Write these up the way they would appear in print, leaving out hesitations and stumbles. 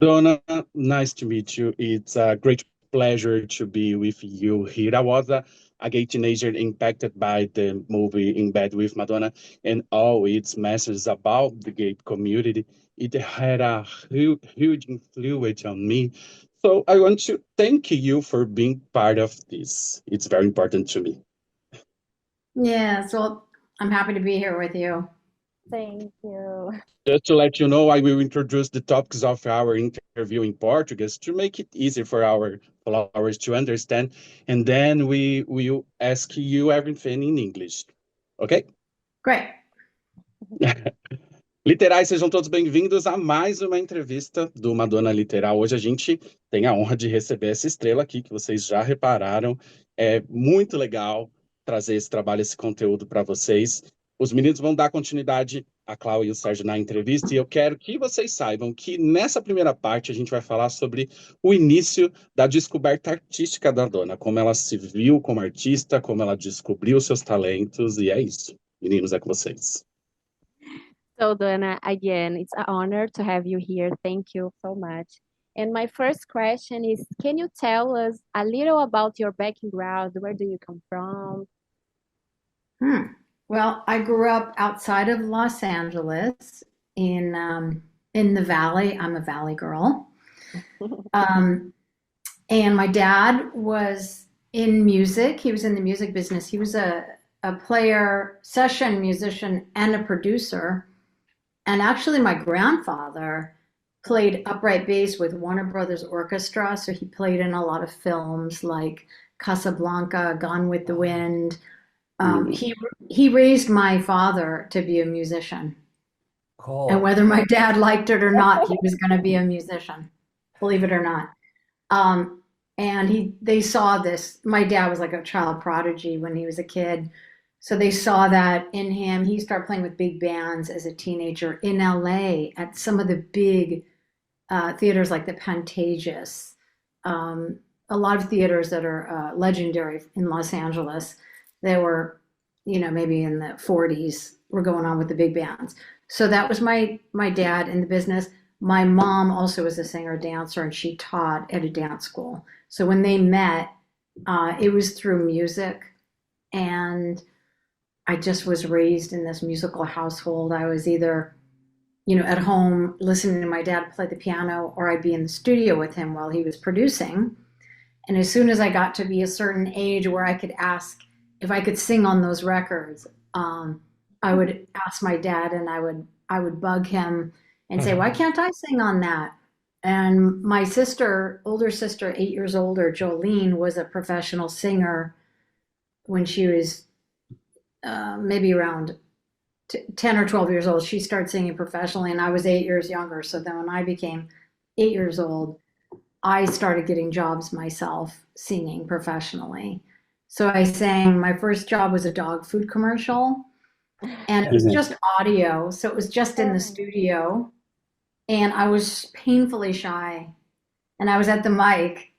Donna, nice to meet you. It's a great pleasure to be with you here. I was a gay teenager impacted by the movie In Bed with Madonna and all its messages about the gay community. It had a huge influence on me. So I want to thank you for being part of this. It's very important to me. Yes, well, I'm happy to be here with you. Thank you. Just to let you know, I will introduce the topics of our interview in Portuguese to make it easy for our followers to understand, and then we will ask you everything in English. Ok? Great. Literais, sejam todos bem-vindos a mais uma entrevista do Madonna Literal. Hoje a gente tem a honra de receber essa estrela aqui, que vocês já repararam. É muito legal trazer esse trabalho, esse conteúdo para vocês. Os meninos vão dar continuidade a Cláudia e o Sérgio na entrevista, e eu quero que vocês saibam que nessa primeira parte a gente vai falar sobre o início da descoberta artística da Donna, como ela se viu como artista, como ela descobriu seus talentos, e é isso. Meninos, é com vocês. So, Donna, again, it's an honor to have you here. Thank you so much. And my first question is, can you tell us a little about your background? Where do you come from? Well, I grew up outside of Los Angeles in the Valley. I'm a Valley girl. Um, and my dad was in music. He was in the music business. He was a player, session musician, and a producer. And actually, my grandfather played upright bass with Warner Brothers Orchestra. So he played in a lot of films like Casablanca, Gone with the Wind. He raised my father to be a musician. And Cool. whether my dad liked it or not, he was going to be a musician, believe it or not. And they saw this. My dad was like a child prodigy when he was a kid. So they saw that in him. He started playing with big bands as a teenager in LA at some of the big theaters like the Pantages, a lot of theaters that are legendary in Los Angeles. They were, maybe in the 40s were going on with the big bands. So that was my dad in the business. My mom also was a singer dancer, and she taught at a dance school. So when they met, it was through music, and I just was raised in this musical household. I was either, at home listening to my dad play the piano, or I'd be in the studio with him while he was producing. And as soon as I got to be a certain age where I could ask if I could sing on those records, I would ask my dad, and I would bug him and say, "Why can't I sing on that?" And my sister, older sister, 8 years older, Jolene, was a professional singer when she was maybe around 10 or 12 years old. She started singing professionally, and I was 8 years younger. So then when I became 8 years old, I started getting jobs myself singing professionally. So I sang, my first job was a dog food commercial, and it was just audio. So it was just in the studio, and I was painfully shy. And I was at the mic,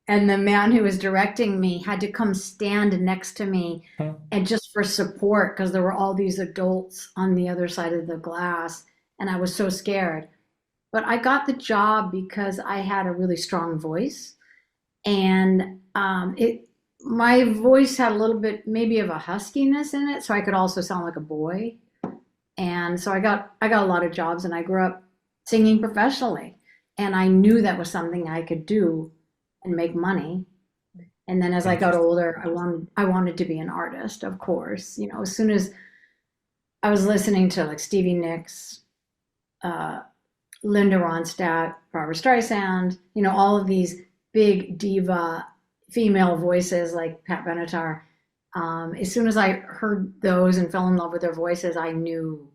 and the man who was directing me had to come stand next to me and just for support because there were all these adults on the other side of the glass, and I was so scared. But I got the job because I had a really strong voice, and my voice had a little bit maybe of a huskiness in it, so I could also sound like a boy. And so I got a lot of jobs, and I grew up singing professionally, and I knew that was something I could do and make money. And then as I got Interesting. older, I wanted to be an artist, of course. As soon as I was listening to like Stevie Nicks, uh, Linda Ronstadt, Barbara Streisand, all of these big diva female voices like Pat Benatar. As soon as I heard those and fell in love with their voices, I knew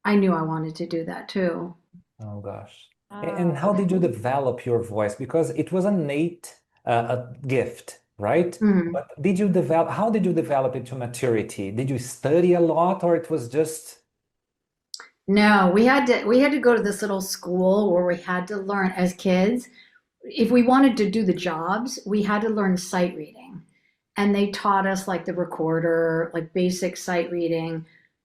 I wanted to do that too. Oh gosh. And how Oh, did you develop your voice? Because it was an innate a gift, right? Mhm. But how did you develop it to maturity? Did you study a lot, or it was just, No, we had to go to this little school where we had to learn as kids. If we wanted to do the jobs, we had to learn sight reading. And they taught us like the recorder, like basic sight reading.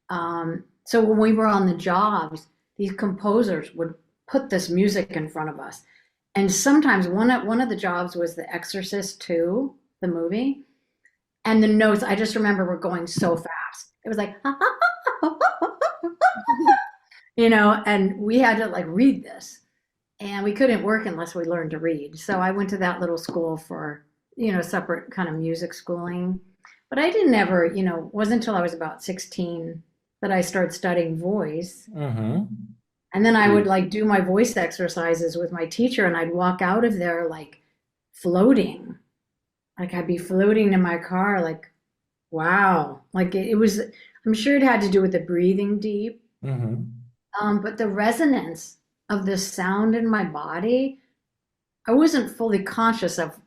So when we were on the jobs, these composers would put this music in front of us. And sometimes one of the jobs was The Exorcist 2, the movie. And the notes, I just remember were going so fast. It was like, and we had to like read this. And we couldn't work unless we learned to read. So I went to that little school for, separate kind of music schooling. But I didn't ever, wasn't until I was about 16 that I started studying voice. Mm-hmm. And then I would like do my voice exercises with my teacher, and I'd walk out of there like floating. Like I'd be floating in my car, like, wow. Like it was, I'm sure it had to do with the breathing deep. Mm-hmm. But the resonance of the sound in my body, I wasn't fully conscious of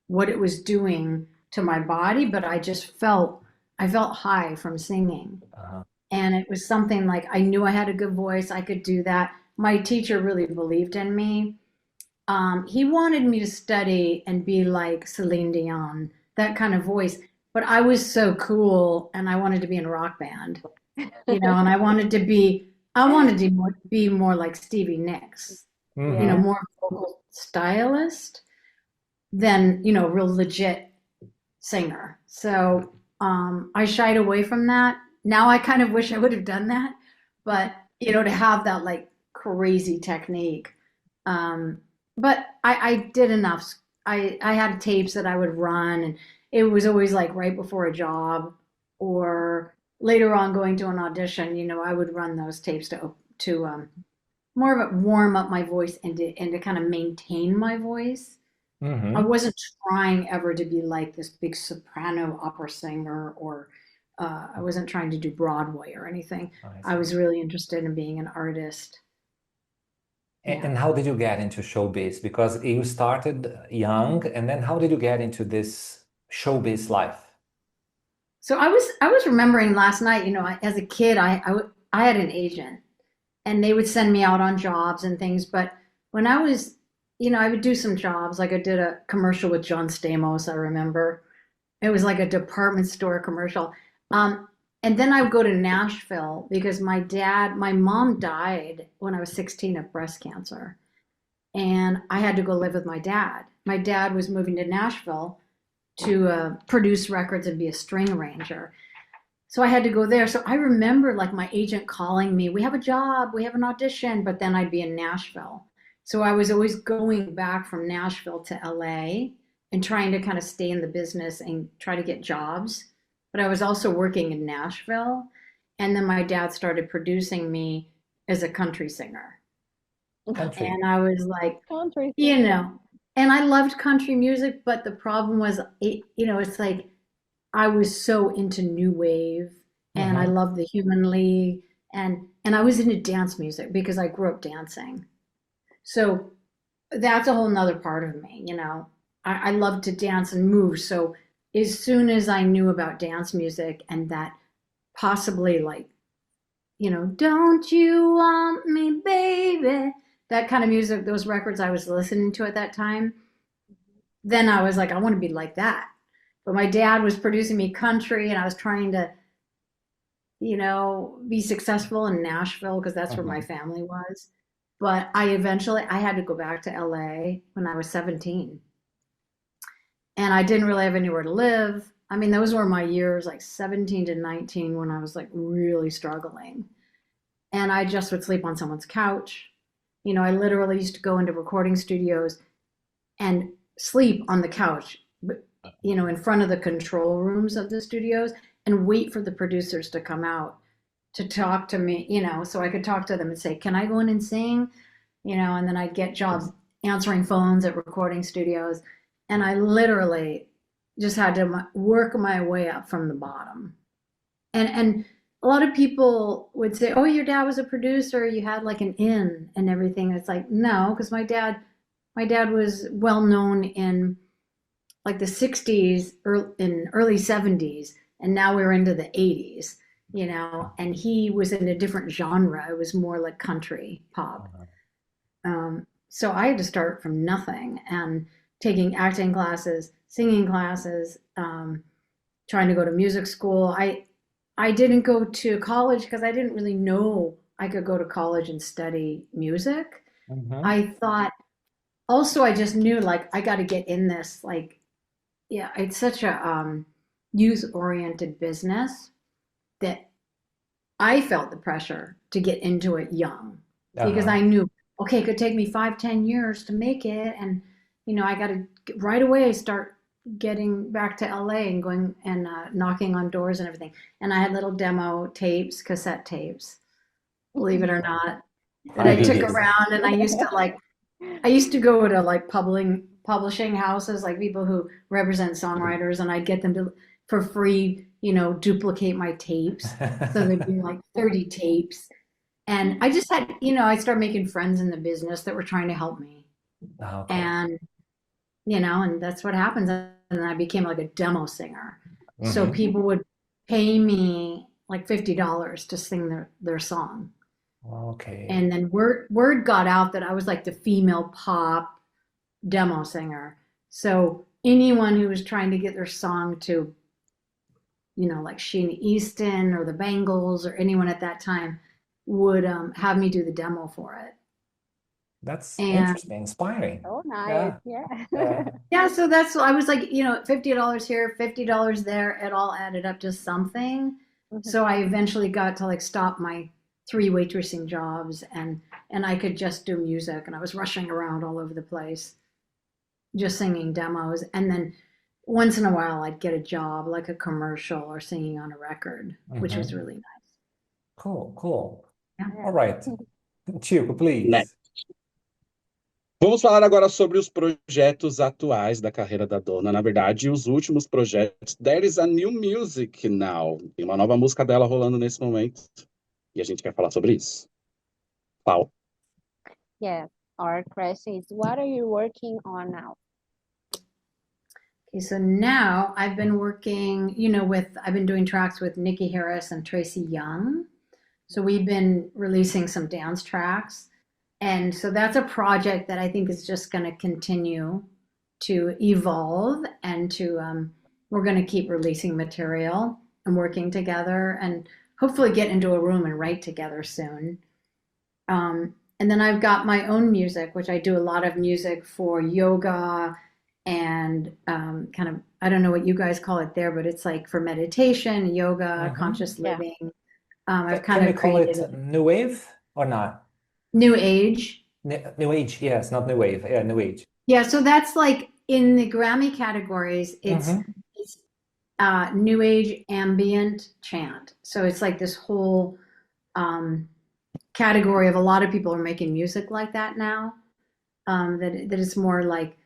what it was doing to my body, but I felt high from singing. Uh-huh. And it was something like I knew I had a good voice. I could do that. My teacher really believed in me. He wanted me to study and be like Celine Dion, that kind of voice. But I was so cool, and I wanted to be in a rock band, and I wanted to be more like Stevie Nicks, Mm-hmm. more vocal stylist than, real legit singer. So I shied away from that. Now I kind of wish I would have done that, but to have that like crazy technique. But I did enough. I had tapes that I would run, and it was always like right before a job or later on going to an audition. I would run those tapes to more of a warm up my voice and to kind of maintain my voice. Mm-hmm. I wasn't trying ever to be like this big soprano opera singer, or I wasn't trying to do Broadway or anything. I was really interested in being an artist. And how did you get into showbiz? Because you started young, and then how did you get into this showbiz life? So I was remembering last night, as a kid, I had an agent, and they would send me out on jobs and things. But when I was, I would do some jobs. Like I did a commercial with John Stamos, I remember. It was like a department store commercial. And then I would go to Nashville because my mom died when I was 16 of breast cancer. And I had to go live with my dad. My dad was moving to Nashville to produce records and be a string arranger. So I had to go there. So I remember like my agent calling me, we have a job, we have an audition, but then I'd be in Nashville. So I was always going back from Nashville to LA and trying to kind of stay in the business and try to get jobs. But I was also working in Nashville. And then my dad started producing me as a country singer. Country. And I was like, Country. And I loved country music, but the problem was, it's like I was so into new wave, and I loved the Human League, and I was into dance music because I grew up dancing. So that's a whole nother part of me, I love to dance and move. So as soon as I knew about dance music and that possibly like, don't you want me, baby? That kind of music, those records I was listening to at that time, then I was like, I want to be like that. But my dad was producing me country, and I was trying to, be successful in Nashville because that's where my family was. But I had to go back to LA when I was 17. And I didn't really have anywhere to live. I mean, those were my years, like 17 to 19, when I was like really struggling. And I just would sleep on someone's couch. I literally used to go into recording studios and sleep on the couch, in front of the control rooms of the studios, and wait for the producers to come out to talk to me, so I could talk to them and say, can I go in and sing? And then I'd get jobs answering phones at recording studios. And I literally just had to work my way up from the bottom. And a lot of people would say, oh, your dad was a producer, you had like an in and everything. It's like, no, because my dad was well known in like the 60s, in early 70s, and now we're into the 80s, and he was in a different genre. It was more like country pop. So I had to start from nothing and taking acting classes, singing classes, trying to go to music school. I didn't go to college because I didn't really know I could go to college and study music. Mm-hmm. I thought, also, I just knew like I got to get in this. Like, yeah, it's such a youth-oriented business that I felt the pressure to get into it young because Uh-huh. I knew, okay, it could take me 5, 10 years to make it. And, I got to right away start getting back to LA and going and knocking on doors and everything. And I had little demo tapes, cassette tapes, believe it or not, that I took Fabulous. around. And I used to go to like publishing houses, like people who represent songwriters, and I'd get them to for free, duplicate my tapes. So there'd be like 30 tapes. And I just had, I started making friends in the business that were trying to help me. Okay. And, and that's what happens. And then I became like a demo singer. So Mm-hmm. people would pay me like $50 to sing their song. Okay. And then word got out that I was like the female pop demo singer. So anyone who was trying to get their song to, like Sheena Easton or the Bangles or anyone at that time would have me do the demo for it. That's And interesting, inspiring. Oh, nice. Yeah. Yeah. Yeah. yeah, so I was like, $50 here, $50 there. It all added up to something. Mhm. So I eventually got to like stop my 3 waitressing jobs and I could just do music, and I was rushing around all over the place just singing demos. And then once in a while I'd get a job like a commercial or singing on a record, which was Mm-hmm. really nice. Cool. Yeah. Yeah. All right. Chico, Né? please. Vamos falar agora sobre os projetos atuais da carreira da Donna. Na verdade, os últimos projetos. There is a new music now. Tem uma nova música dela rolando nesse momento. E a gente quer falar sobre isso. Qual? Yeah. Our question is, what are you working on now? Okay, so now I've been working, I've been doing tracks with Niki Haris and Tracy Young. So we've been releasing some dance tracks. And so that's a project that I think is just going to continue to evolve and we're going to keep releasing material and working together and hopefully get into a room and write together soon. And then I've got my own music, which I do a lot of music for yoga and kind of, I don't know what you guys call it there, but it's like for meditation, yoga, Mm-hmm. conscious Yeah. living. I've Can kind we of call it created new wave or not? new age. New age, yes, not new wave. Yeah, new age. Yeah, so that's like in the Grammy categories, it's new age ambient chant. So it's like this whole category of a lot of people are making music like that now. That it's more like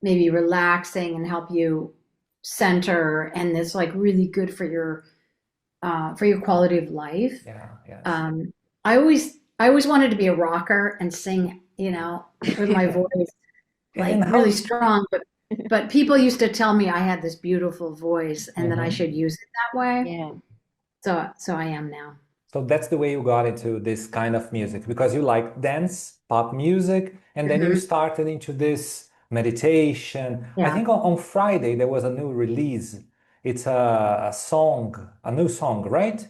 maybe relaxing and help you center, and it's like really good for your quality of life. Yeah, yes. I always wanted to be a rocker and sing, with my voice like And how- really strong, but people used to tell me I had this beautiful voice and that I should use it that way. Yeah. So I am now. So that's the way you got into this kind of music, because you like dance, pop music, and then you started into this meditation. I Yeah. think on Friday there was a new release. It's a song, a new song, right?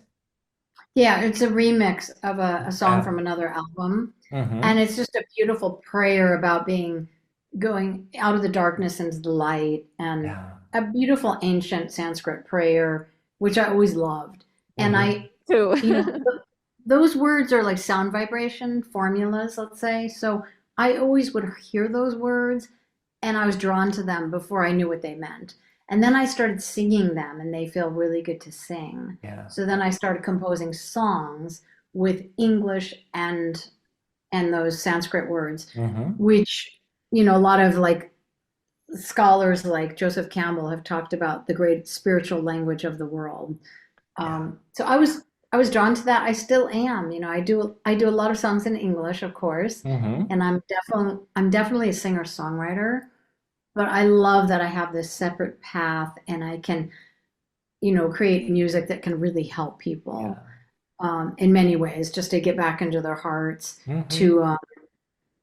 Yeah, it's a remix of a song from another album. Mm-hmm. And it's just a beautiful prayer about going out of the darkness into the light, and Yeah. a beautiful ancient Sanskrit prayer, which I always loved. And Too. those words are like sound vibration formulas, let's say. So I always would hear those words and I was drawn to them before I knew what they meant. And then I started singing them and they feel really good to sing. Yeah. So then I started composing songs with English and those Sanskrit words, which, a lot of like scholars like Joseph Campbell have talked about the great spiritual language of the world. So I was drawn to that. I still am. I do a lot of songs in English, of course, and I'm definitely a singer-songwriter. But I love that I have this separate path, and I can, create music that can really help people in many ways, just to get back into their hearts. To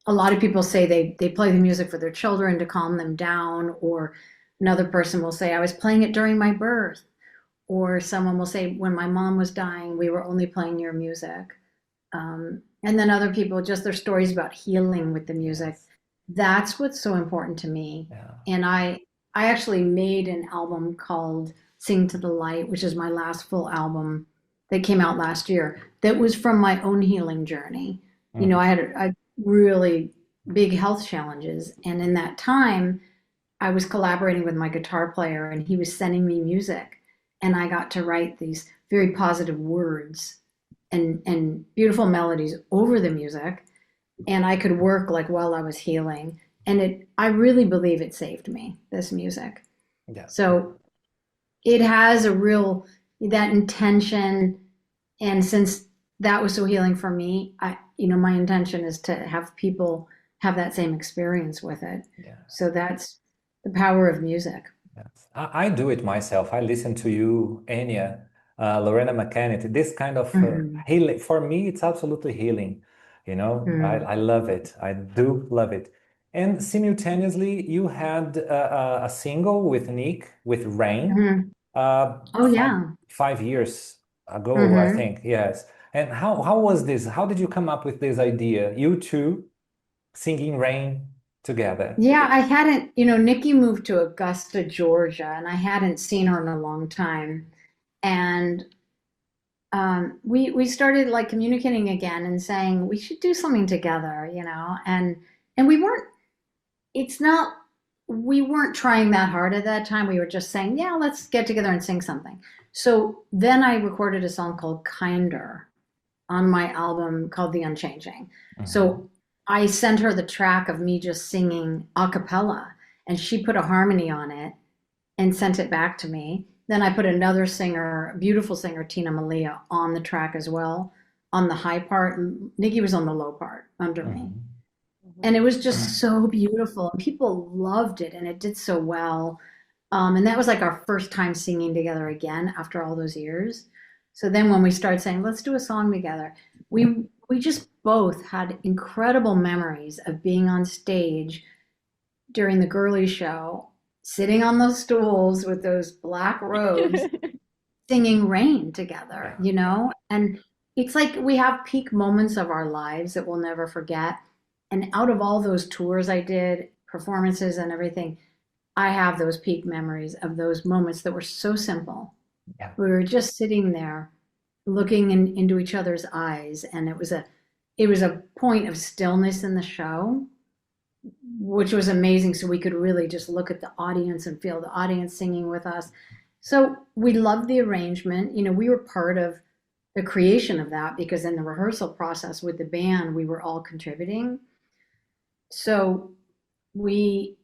a lot of people say they play the music for their children to calm them down, or another person will say, I was playing it during my birth. Or someone will say, when my mom was dying, we were only playing your music. And And then other people, just their stories about healing with the music. That's what's so important to me. Yeah. And I actually made an album called Sing to the Light, which is my last full album that came out last year. That was from my own healing journey. You know, I had a really big health challenges, and in that time, I was collaborating with my guitar player, and he was sending me music, and I got to write these very positive words and beautiful melodies over the music, and I could work like while I was healing, and I really believe it saved me, this music. Yeah. So it has a real, that intention, and since that was so healing for me, my intention is to have people have that same experience with it. Yeah. So that's the power of music. Yes. I do it myself. I listen to you, Enya, Lorena McKennitt. This kind of healing, for me, it's absolutely healing. I love it. I do love it. And simultaneously, you had a single with Nick, with Rain, Oh, yeah. 5 years ago, I think. Yes. And how was this? How did you come up with this idea? You two singing Rain together. Yeah, I hadn't, Niki moved to Augusta, Georgia, and I hadn't seen her in a long time. And we started like communicating again and saying we should do something together, and we weren't, we weren't trying that hard at that time. We were just saying, yeah, let's get together and sing something. So then I recorded a song called Kinder on my album called The Unchanging. So I sent her the track of me just singing a cappella, and she put a harmony on it and sent it back to me. Then I put another singer, a beautiful singer, Tina Malia, on the track as well, on the high part. And Niki was on the low part under me. And it was just so beautiful. And people loved it, and it did so well. And that was like our first time singing together again after all those years. So then when we started saying, let's do a song together, we just both had incredible memories of being on stage during the Girlie Show, sitting on those stools with those black robes, singing Rain together, And it's like we have peak moments of our lives that we'll never forget. And out of all those tours I did, performances and everything, I have those peak memories of those moments that were so simple. Yeah. We were just sitting there looking into each other's eyes, and it was a point of stillness in the show, which was amazing. So we could really just look at the audience and feel the audience singing with us. So we loved the arrangement. We were part of the creation of that, because in the rehearsal process with the band, we were all contributing. So we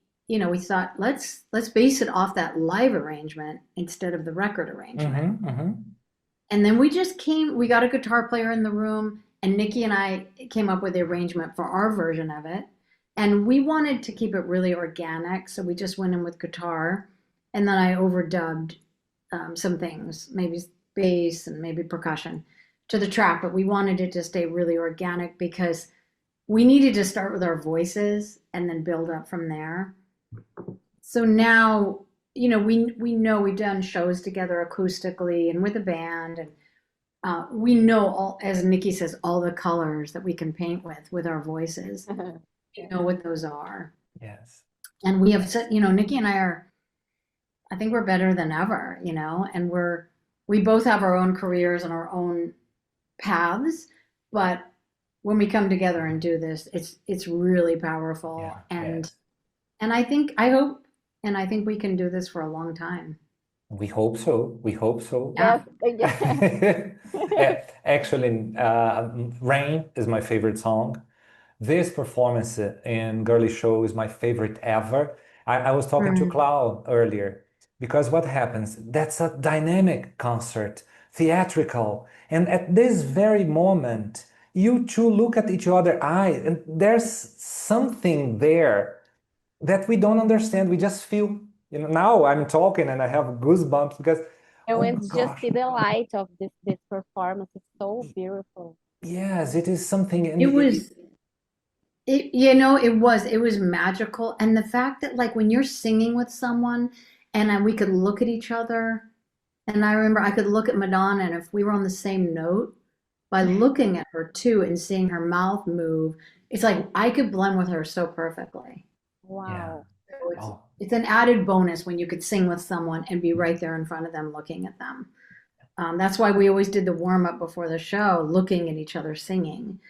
thought, let's base it off that live arrangement instead of the record arrangement. And then we got a guitar player in the room, and Niki and I came up with the arrangement for our version of it. And we wanted to keep it really organic, so we just went in with guitar, and then I overdubbed some things, maybe bass and maybe percussion to the track, but we wanted it to stay really organic because we needed to start with our voices and then build up from there. So now, we know we've done shows together acoustically and with a band, and we know all, as Niki says, all the colors that we can paint with our voices. We know what those are. Yes. And we have said, Niki and I think we're better than ever, and we both have our own careers and our own paths, but when we come together and do this, it's really powerful. Yeah, and I hope we can do this for a long time. We hope so. We hope so. Yes. Yeah, actually, Rain is my favorite song. This performance in Girlie Show is my favorite ever. I was talking to Cloud earlier, because what happens? That's a dynamic concert, theatrical. And at this very moment, you two look at each other's eyes, and there's something there that we don't understand. We just feel, now I'm talking and I have goosebumps because, And just see the light of this performance. It's so beautiful. Yes, it is something. And it was magical. And the fact that like when you're singing with someone and we could look at each other, and I remember I could look at Madonna, and if we were on the same note, by looking at her too and seeing her mouth move. It's like I could blend with her so perfectly. Yeah. Wow. So Oh, it's an added bonus when you could sing with someone and be right there in front of them looking at them. That's why we always did the warm up before the show, looking at each other singing,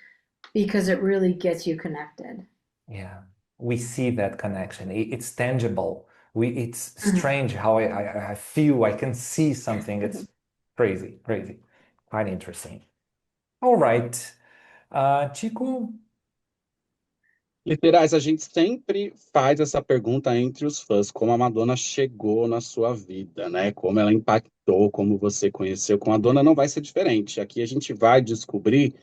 because it really gets you connected. yeah. We see that connection. It's tangible. It's Mhm. strange how I feel I can see something. It's crazy, crazy. Quite interesting. All right. Chico, Literais, a gente sempre faz essa pergunta entre os fãs, como a Madonna chegou na sua vida, né? Como ela impactou, como você conheceu. Com a Donna não vai ser diferente. Aqui a gente vai descobrir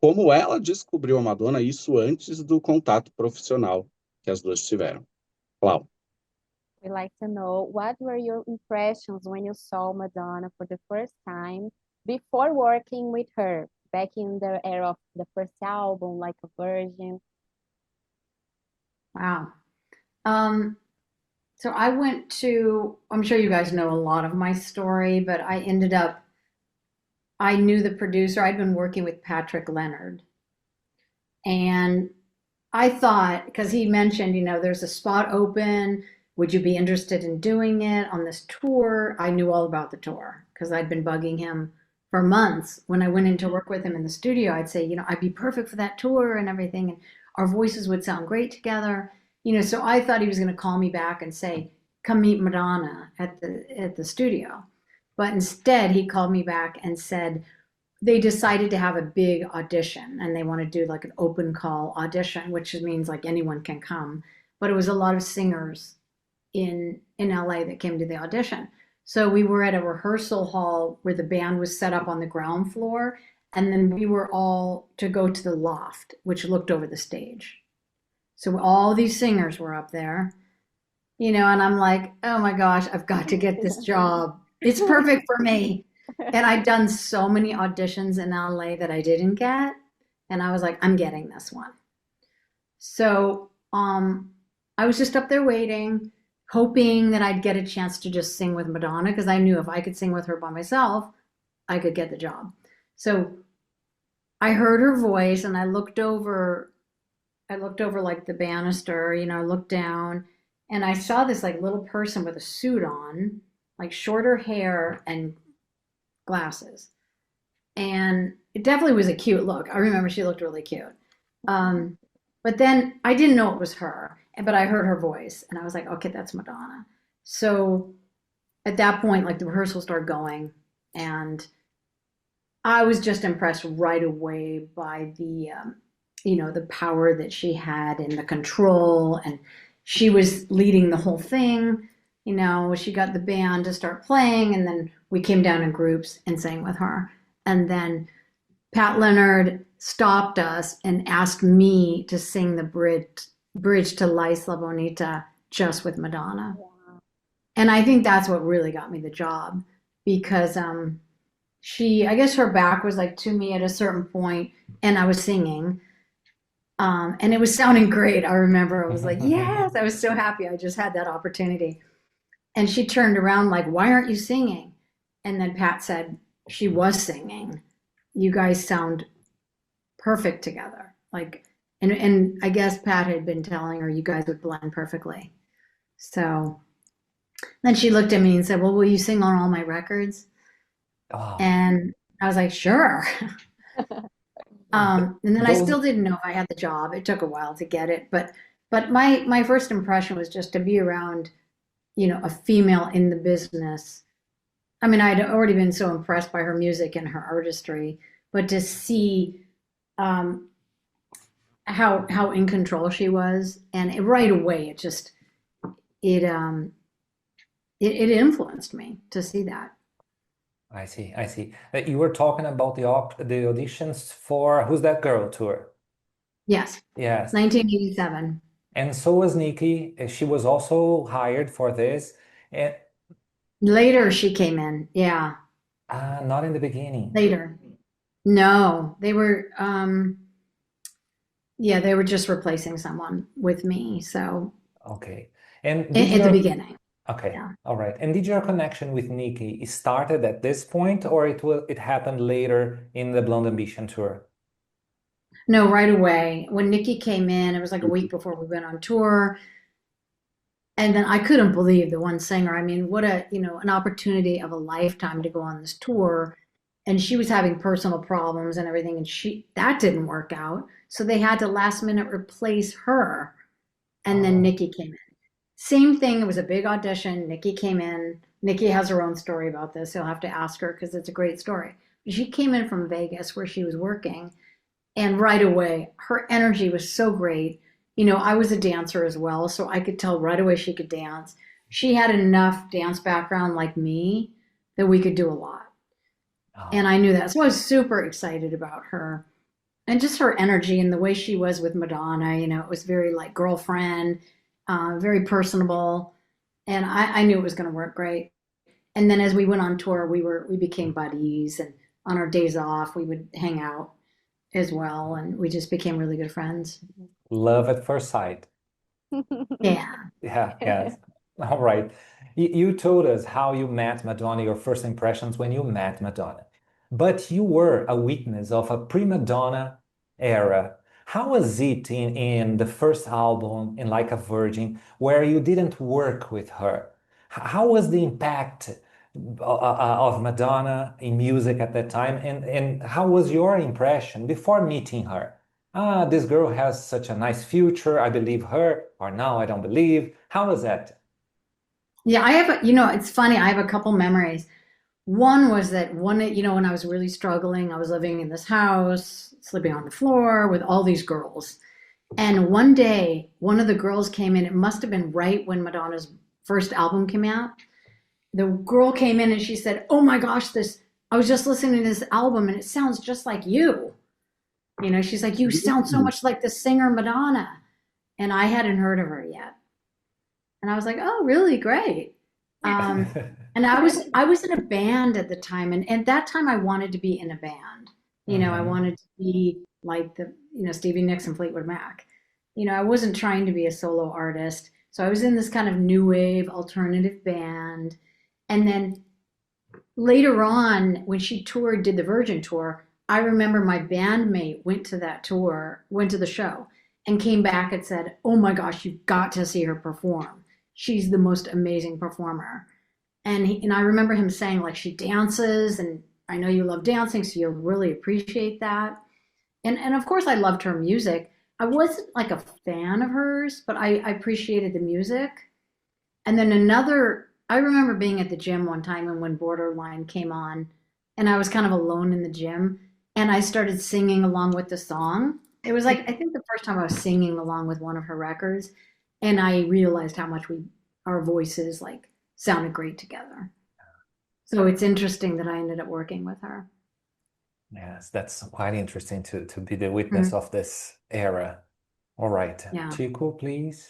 como ela descobriu a Madonna, isso antes do contato profissional que as duas tiveram. Clau. We like to know what were your impressions when you saw Madonna for the first time before working with her back in the era of the first album, like a virgin. Wow. So I went to, I'm sure you guys know a lot of my story, but I knew the producer. I'd been working with Patrick Leonard. And I thought, because he mentioned, there's a spot open. Would you be interested in doing it on this tour? I knew all about the tour because I'd been bugging him for months. When I went in to work with him in the studio, I'd say, I'd be perfect for that tour and everything. And our voices would sound great together. So I thought he was going to call me back and say, come meet Madonna at the studio. But instead, he called me back and said, they decided to have a big audition and they want to do like an open call audition, which means like anyone can come. But it was a lot of singers in LA that came to the audition. So we were at a rehearsal hall where the band was set up on the ground floor. And then we were all to go to the loft, which looked over the stage. So all these singers were up there, and I'm like, oh my gosh, I've got to get this job. It's perfect for me. And I'd done so many auditions in LA that I didn't get. And I was like, I'm getting this one. So I was just up there waiting, hoping that I'd get a chance to just sing with Madonna, because I knew if I could sing with her by myself, I could get the job. So I heard her voice and I looked over like the banister, I looked down and I saw this like little person with a suit on, like shorter hair and glasses. And it definitely was a cute look. I remember she looked really cute. But then I didn't know it was her, but I heard her voice and I was like, okay, that's Madonna. So at that point, like the rehearsal started going and I was just impressed right away by the power that she had and the control. And she was leading the whole thing. She got the band to start playing, and then we came down in groups and sang with her. And then Pat Leonard stopped us and asked me to sing the bridge to La Isla Bonita just with Madonna. Wow. And I think that's what really got me the job because I guess her back was like to me at a certain point, and I was singing. And it was sounding great. I remember I was like, yes, I was so happy. I just had that opportunity. And she turned around like, why aren't you singing? And then Pat said, she was singing. You guys sound perfect together. Like, and I guess Pat had been telling her you guys would blend perfectly. So then she looked at me and said, well, will you sing on all my records? oh, And I was like, sure. And then I those, still didn't know if I had the job. It took a while to get it, but my first impression was just to be around, a female in the business. I mean, I'd already been so impressed by her music and her artistry, but to see how in control she was, and right away it influenced me to see that. I see, I see. You were talking about the auditions for Who's That Girl tour. Yes, Yes. 1987. And so was Niki. She was also hired for this. And Later she came in. Yeah, not in the beginning. later. No, they were they were just replacing someone with me. So Okay. And at the beginning. Okay, Yeah. all right. And did your connection with Niki started at this point, or it happened later in the Blonde Ambition tour? No, right away. When Niki came in, it was like a week before we went on tour. And then I couldn't believe the one singer. I mean, what an opportunity of a lifetime to go on this tour. And she was having personal problems and everything, and that didn't work out. So they had to last minute replace her. And then Oh, Niki came in. Same thing. It was a big audition. Niki came in. Niki has her own story about this. You'll have to ask her because it's a great story. She came in from Vegas where she was working, and right away, her energy was so great. I was a dancer as well, so I could tell right away she could dance. She had enough dance background like me that we could do a lot. And oh, I knew that. So I was super excited about her and just her energy and the way she was with Madonna. It was very like girlfriend, very personable. And I knew it was going to work great. And then as we went on tour, we became buddies, and on our days off, we would hang out as well, and we just became really good friends. love at first sight. Yeah. Yeah, yes. All right. You told us how you met Madonna, your first impressions when you met Madonna. But you were a witness of a prima donna era. How was it in the first album, in Like a Virgin, where you didn't work with her? How was the impact of Madonna in music at that time? And how was your impression before meeting her? Ah, this girl has such a nice future. I believe her, or no, I don't believe. How was that? Yeah, it's funny. I have a couple memories. One was that when I was really struggling, I was living in this house, sleeping on the floor with all these girls. And one day, one of the girls came in. It must have been right when Madonna's first album came out. The girl came in and she said, "Oh my gosh, I was just listening to this album and it sounds just like you." She's like, "You sound so much like the singer Madonna." And I hadn't heard of her yet. And I was like, "Oh, really? Great." And I was in a band at the time, and at that time I wanted to be in a band. I Hmm. wanted to be like Stevie Nicks and Fleetwood Mac. I wasn't trying to be a solo artist. So I was in this kind of new wave alternative band. And then later on, when she did the Virgin tour, I remember my bandmate went to that tour, went to the show, and came back and said, "Oh my gosh, you've got to see her perform. She's the most amazing performer." And I remember him saying, like, she dances, and I know you love dancing, so you'll really appreciate that. And of course, I loved her music. I wasn't like a fan of hers, but I appreciated the music. And then I remember being at the gym one time and when Borderline came on, and I was kind of alone in the gym, and I started singing along with the song. It was like, I think the first time I was singing along with one of her records, and I realized how much our voices like sounded great together. So it's interesting that I ended up working with her. Yes, that's quite interesting to be the witness Mm, of this era. All right. yeah. Chico, please.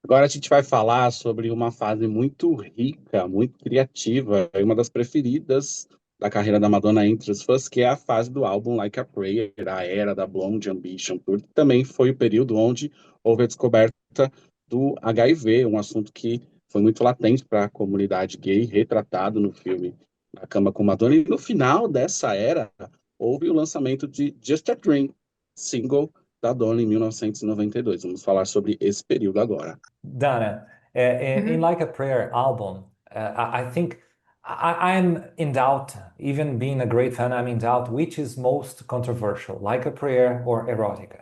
Agora a gente vai falar sobre uma fase muito rica, muito criativa, e uma das preferidas da carreira da Madonna entre os fãs, que é a fase do álbum Like a Prayer, a era da Blonde Ambition Tour, que também foi o período onde houve a descoberta do HIV, um assunto que foi muito latente para a comunidade gay, retratado no filme Na Cama com Madonna. E no final dessa era, houve o lançamento de Just a Dream, single da Donna em 1992. Vamos falar sobre esse período agora. Donna, in Mhm. Like a Prayer album, I think I'm in doubt, even being a great fan, I'm in doubt which is most controversial, Like a Prayer or Erotica.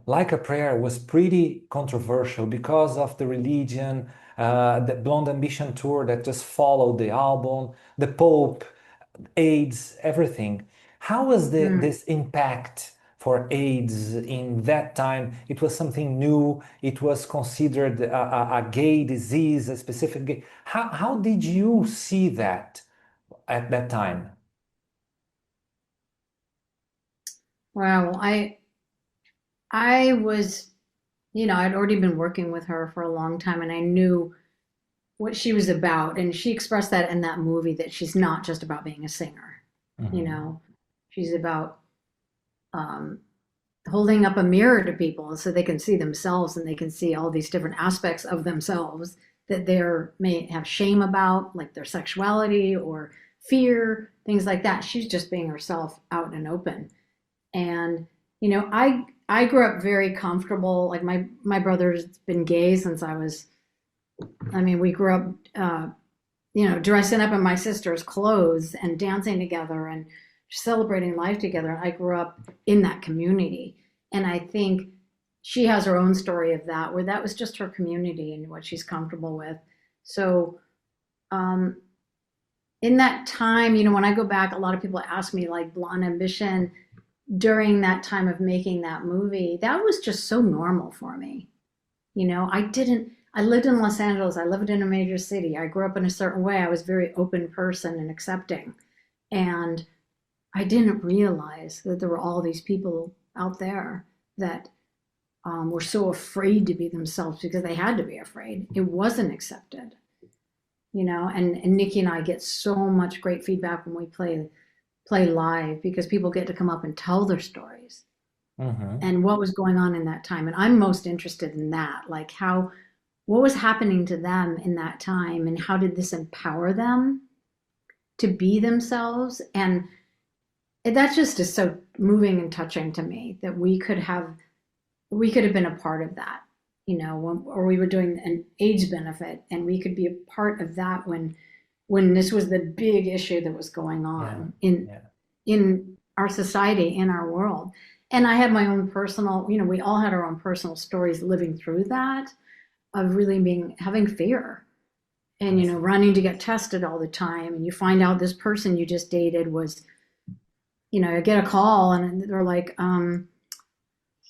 Like a Prayer was pretty controversial because of the religion, the Blonde Ambition tour that just followed the album, the Pope, AIDS, everything. How was Mm. this impact for AIDS in that time? It was something new. It was considered a gay disease, a specific gay. How did you see that at that time? Wow. I was, I'd already been working with her for a long time, and I knew what she was about. And she expressed that in that movie, that she's not just about being a singer. You Mhm. know, she's about um, holding up a mirror to people so they can see themselves and they can see all these different aspects of themselves that they're may have shame about, like their sexuality or fear, things like that. She's just being herself out and open. And I grew up very comfortable. Like my brother's been gay since we grew up dressing up in my sister's clothes and dancing together and celebrating life together. I grew up in that community. And I think she has her own story of that, where that was just her community and what she's comfortable with. So in that time, when I go back, a lot of people ask me, like, Blonde Ambition, during that time of making that movie, that was just so normal for me. I lived in Los Angeles. I lived in a major city. I grew up in a certain way. I was a very open person and accepting. And I didn't realize that there were all these people out there that were so afraid to be themselves because they had to be afraid. It wasn't accepted, and Niki and I get so much great feedback when we play live, because people get to come up and tell their stories and what was going on in that time. And I'm most interested in that, like what was happening to them in that time, and how did this empower them to be themselves? And that just is so moving and touching to me, that we could have been a part of that, or we were doing an AIDS benefit and we could be a part of that when this was the big issue that was going on in our society, in our world. And I had my own personal, we all had our own personal stories living through that, of really having fear and, running to get tested all the time. And you find out this person you just dated was, you get a call and they're like,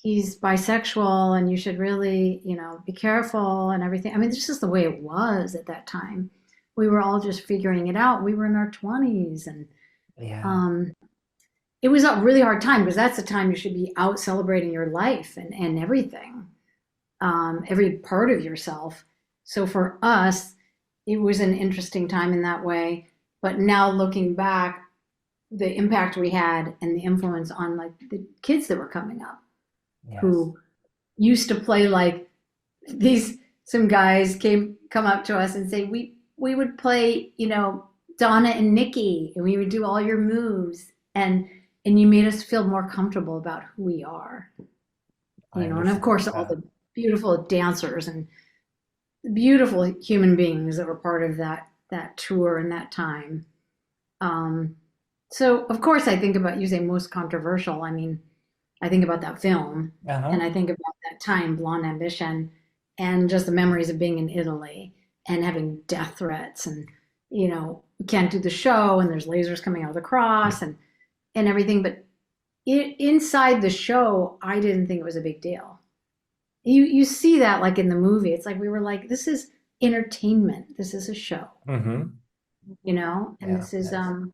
he's bisexual and you should really, be careful and everything. I mean, this is the way it was at that time. We were all just figuring it out. We were in our 20s, and it was a really hard time, because that's the time you should be out celebrating your life and everything, every part of yourself. So for us, it was an interesting time in that way. But now looking back, the impact we had and the influence on, like, the kids that were coming up, who used to play like some guys come up to us and say, we would play, Donna and Niki, and we would do all your moves, and you made us feel more comfortable about who we are, and of course all the beautiful dancers and beautiful human beings that were part of that tour and that time. So of course I think about, you say most controversial, I think about that film, and I think about that time, Blonde Ambition, and just the memories of being in Italy and having death threats, and we can't do the show, and there's lasers coming out of the cross and everything. But inside the show, I didn't think it was a big deal. You see that, like, in the movie, it's like we were like, this is entertainment. This is a show, and this is and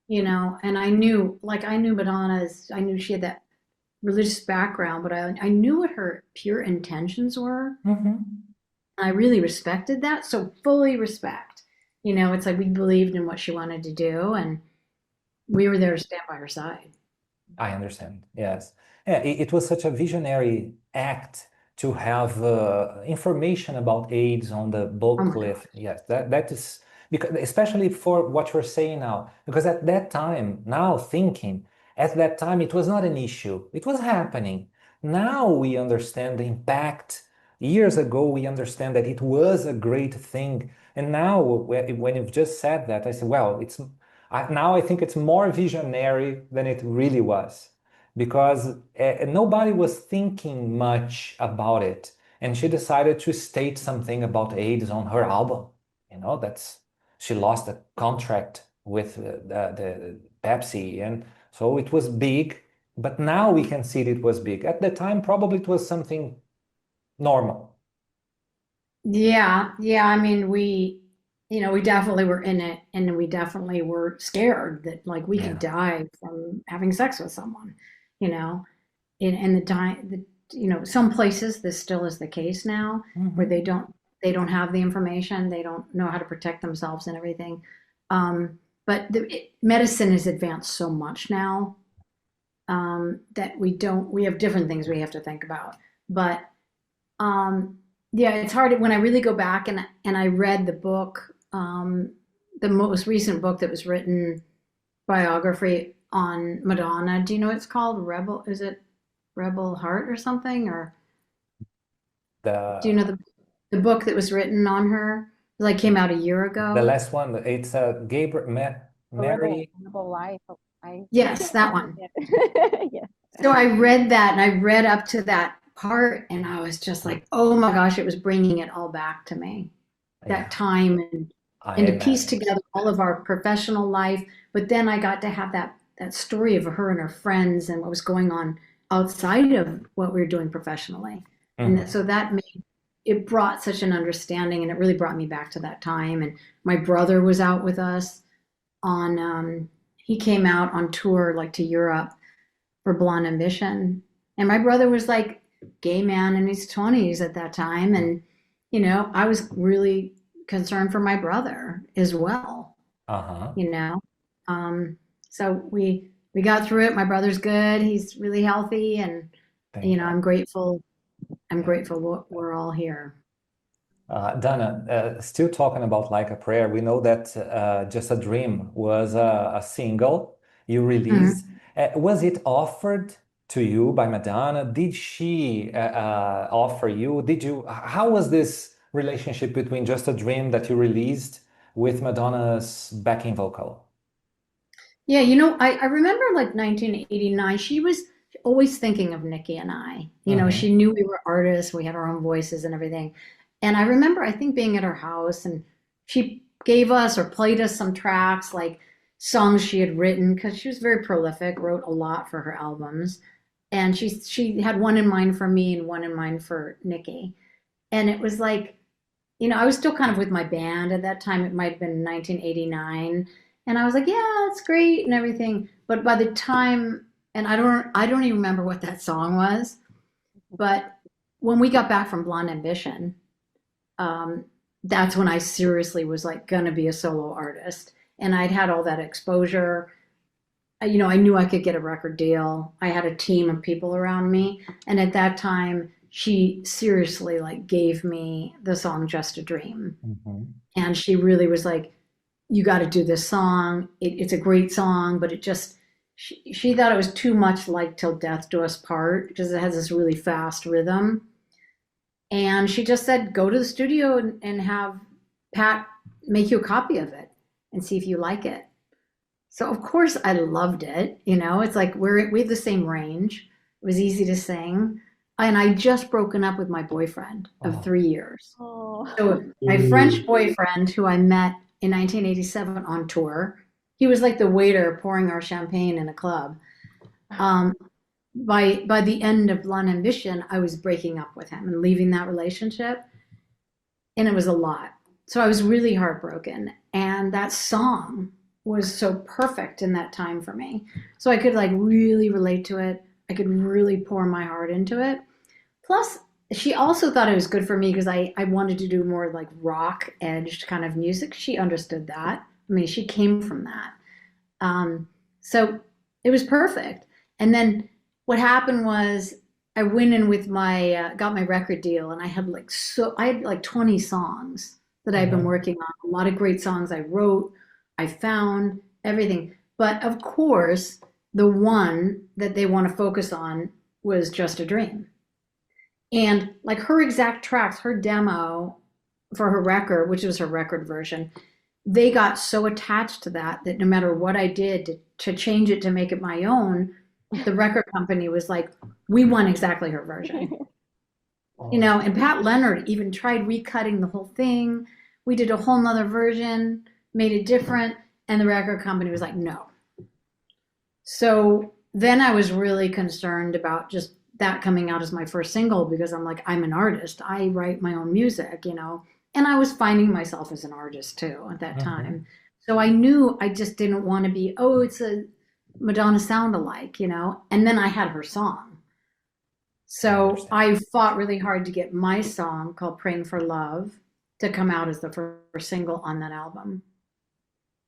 I knew Madonna. I knew she had that religious background, but I knew what her pure intentions were. I really respected that. So fully respect. It's like we believed in what she wanted to do, and we were there to stand by her side. I understand. Yes. Yeah, it was such a visionary act to have information about AIDS on the booklet. Yes, that is, because especially for what you're saying now, because at that time, now thinking, at that time, it was not an issue. It was happening. Now we understand the impact. Years ago, we understand that it was a great thing. And now, when you've just said that, I say, well, now I think it's more visionary than it really was, because nobody was thinking much about it. And she decided to state something about AIDS on her album. She lost a contract with the Pepsi, and so it was big. But now we can see it was big. At the time, probably it was something normal. Yeah. We definitely were in it, and we definitely were scared that, like, we could die from having sex with someone, some places this still is the case now, where they don't have the information, they don't know how to protect themselves and everything. But medicine has advanced so much now, that we have different things we have to think about. But yeah, it's hard when I really go back and I read the book, the most recent book that was written, biography on Madonna. Do you know what it's called? Rebel, is it Rebel Heart or something? Or do you The know the book that was written on her? Like came out a year the ago. last one, it's Gabriel A rebel, Mary. rebel life. I Yes, that one. yeah. Yeah. So I read that and I read up to that part and I was just like, oh my gosh, it was bringing it all back to me. Yeah, That time I and to piece imagine. together all of our professional life. But then I got to have that story of her and her friends and what was going on outside of what we were doing professionally. And Hmm. so that made it brought such an understanding and it really brought me back to that time. And my brother was out with us on he came out on tour like to Europe for Blonde Ambition. And my brother was like gay man in his 20s at that time. And, I was really concerned for my brother as well, Uh-huh. you know. Um, so we got through it. My brother's good. He's really healthy and Thank God. I'm grateful. I'm Yeah. grateful we're all here. Donna, still talking about Like a Prayer, we know that Just a Dream was a single you released. Mhm. Was it offered to you by Madonna? Did she offer you? How was this relationship between Just a Dream that you released with Madonna's backing vocal? Yeah, I remember like 1989, she was always thinking of Niki and I. Hmm. She knew we were artists, we had our own voices and everything. And I remember, I think, being at her house and she gave us or played us some tracks, like songs she had written, because she was very prolific, wrote a lot for her albums. And she had one in mind for me and one in mind for Niki. And it was like, I was still kind of with my band at that time. It might have been 1989. And I was like, yeah, it's great and everything. But by the time, and I don't even remember what that song was, but when we got back from Blonde Ambition, um, that's when I seriously was like gonna be a solo artist. And I'd had all that exposure. I knew I could get a record deal. I had a team of people around me. And at that time, she seriously like gave me the song Just a Dream. Hmm. And she really was like, you got to do this song. It's a great song, but she thought it was too much like Till Death Do Us Part because it has this really fast rhythm. And she just said, go to the studio and have Pat make you a copy of it and see if you like it. So of course I loved it. It's like we have the same range. It was easy to sing. And I just broken up with my boyfriend of Oh, 3 years. Oh. So my French boyfriend, who I met in 1987 on tour, he was like the waiter pouring our champagne in a club. Um, by the end of Blonde Ambition, I was breaking up with him and leaving that relationship, and it was a lot. So I was really heartbroken, and that song was so perfect in that time for me. So I could like really relate to it. I could really pour my heart into it. Plus, she also thought it was good for me because I wanted to do more like rock edged kind of music. She understood that. I mean, she came from that. Um, so it was perfect. And then what happened was I went in with got my record deal, and I had like 20 songs that I've been mhm. working on. A lot of great songs I wrote, I found everything. But of course, the one that they want to focus on was Just a Dream. And like her exact tracks, her demo for her record, which was her record version, they got so attached to that no matter what I did to change it to make it my own, the record company was like, we want exactly her version. Oh, And Pat Leonard even tried recutting the whole thing. We did a whole nother version, made it different, and the record company was like, no. So then I was really concerned about just that coming out as my first single because I'm like, I'm an artist. I write my own music. And I was finding myself as an artist too at that mhm. time. So I knew I just didn't want to be, oh, it's a Madonna sound alike. And then I had her song. I So understand. I fought really hard to get my song called Praying for Love to come out as the first single on that album.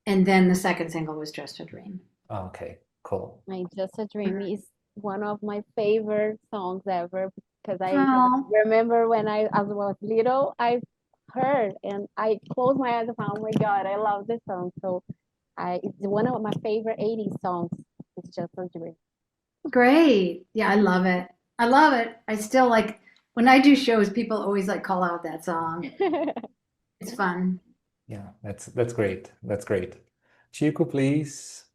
And then the second single was Just a Dream. Okay, cool. My Just a Dream is one of my favorite songs ever. because I Oh, remember when I was little, I heard and I closed my eyes and thought, oh my God, I love this song. So it's one of my favorite 80s songs. It's just a dream. great. Yeah, I love it. I love it. I still like when I do shows, people always like call out that song. It's fun. Yeah, that's great. That's great. Chico, please.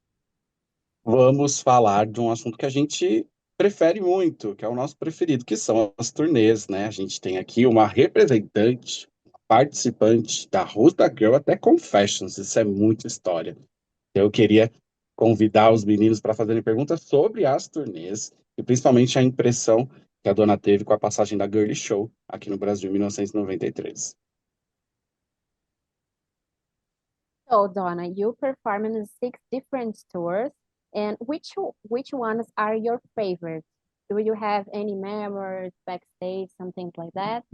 Vamos falar de um assunto que a gente prefere muito, que é o nosso preferido, que são as turnês, né? A gente tem aqui uma representante, participante da Ruta Girl até Confessions, isso é muita história. Eu queria convidar os meninos para fazerem perguntas sobre as turnês e principalmente a impressão que a Dona teve com a passagem da Girlie Show aqui no Brasil em 1993. So, Donna, you perform in 6 different tours, and which ones are your favorites? Do you have any memories backstage, something like that?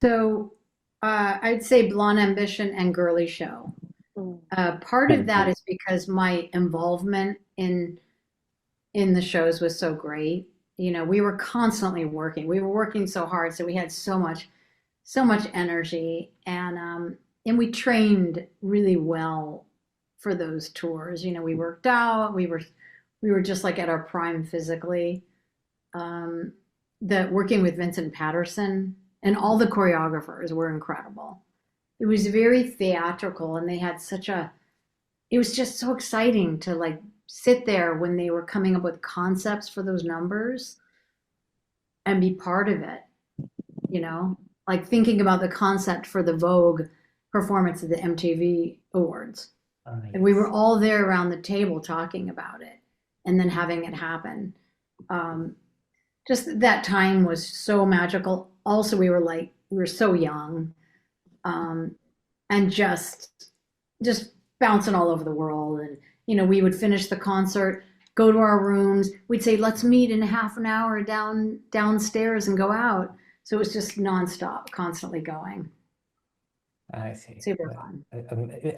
So I'd say Blonde Ambition and Girly Show. Mm. Part of that is because my involvement in the shows was so great. You know, we were constantly working. We were working so hard, so we had so much energy, and we trained really well for those tours. You know, we worked out. We were just like at our prime physically. The working with Vincent Patterson and all the choreographers were incredible. It was very theatrical, and they had it was just so exciting to like sit there when they were coming up with concepts for those numbers and be part of it, you know, like thinking about the concept for the Vogue performance at the MTV Awards. And we were all there around the table talking about it and then having it happen. Just that time was so magical. Also, we were so young, and just bouncing all over the world. And, you know, we would finish the concert, go to our rooms. We'd say, let's meet in half an hour downstairs and go out. So it was just nonstop, constantly going. I see. Super fun.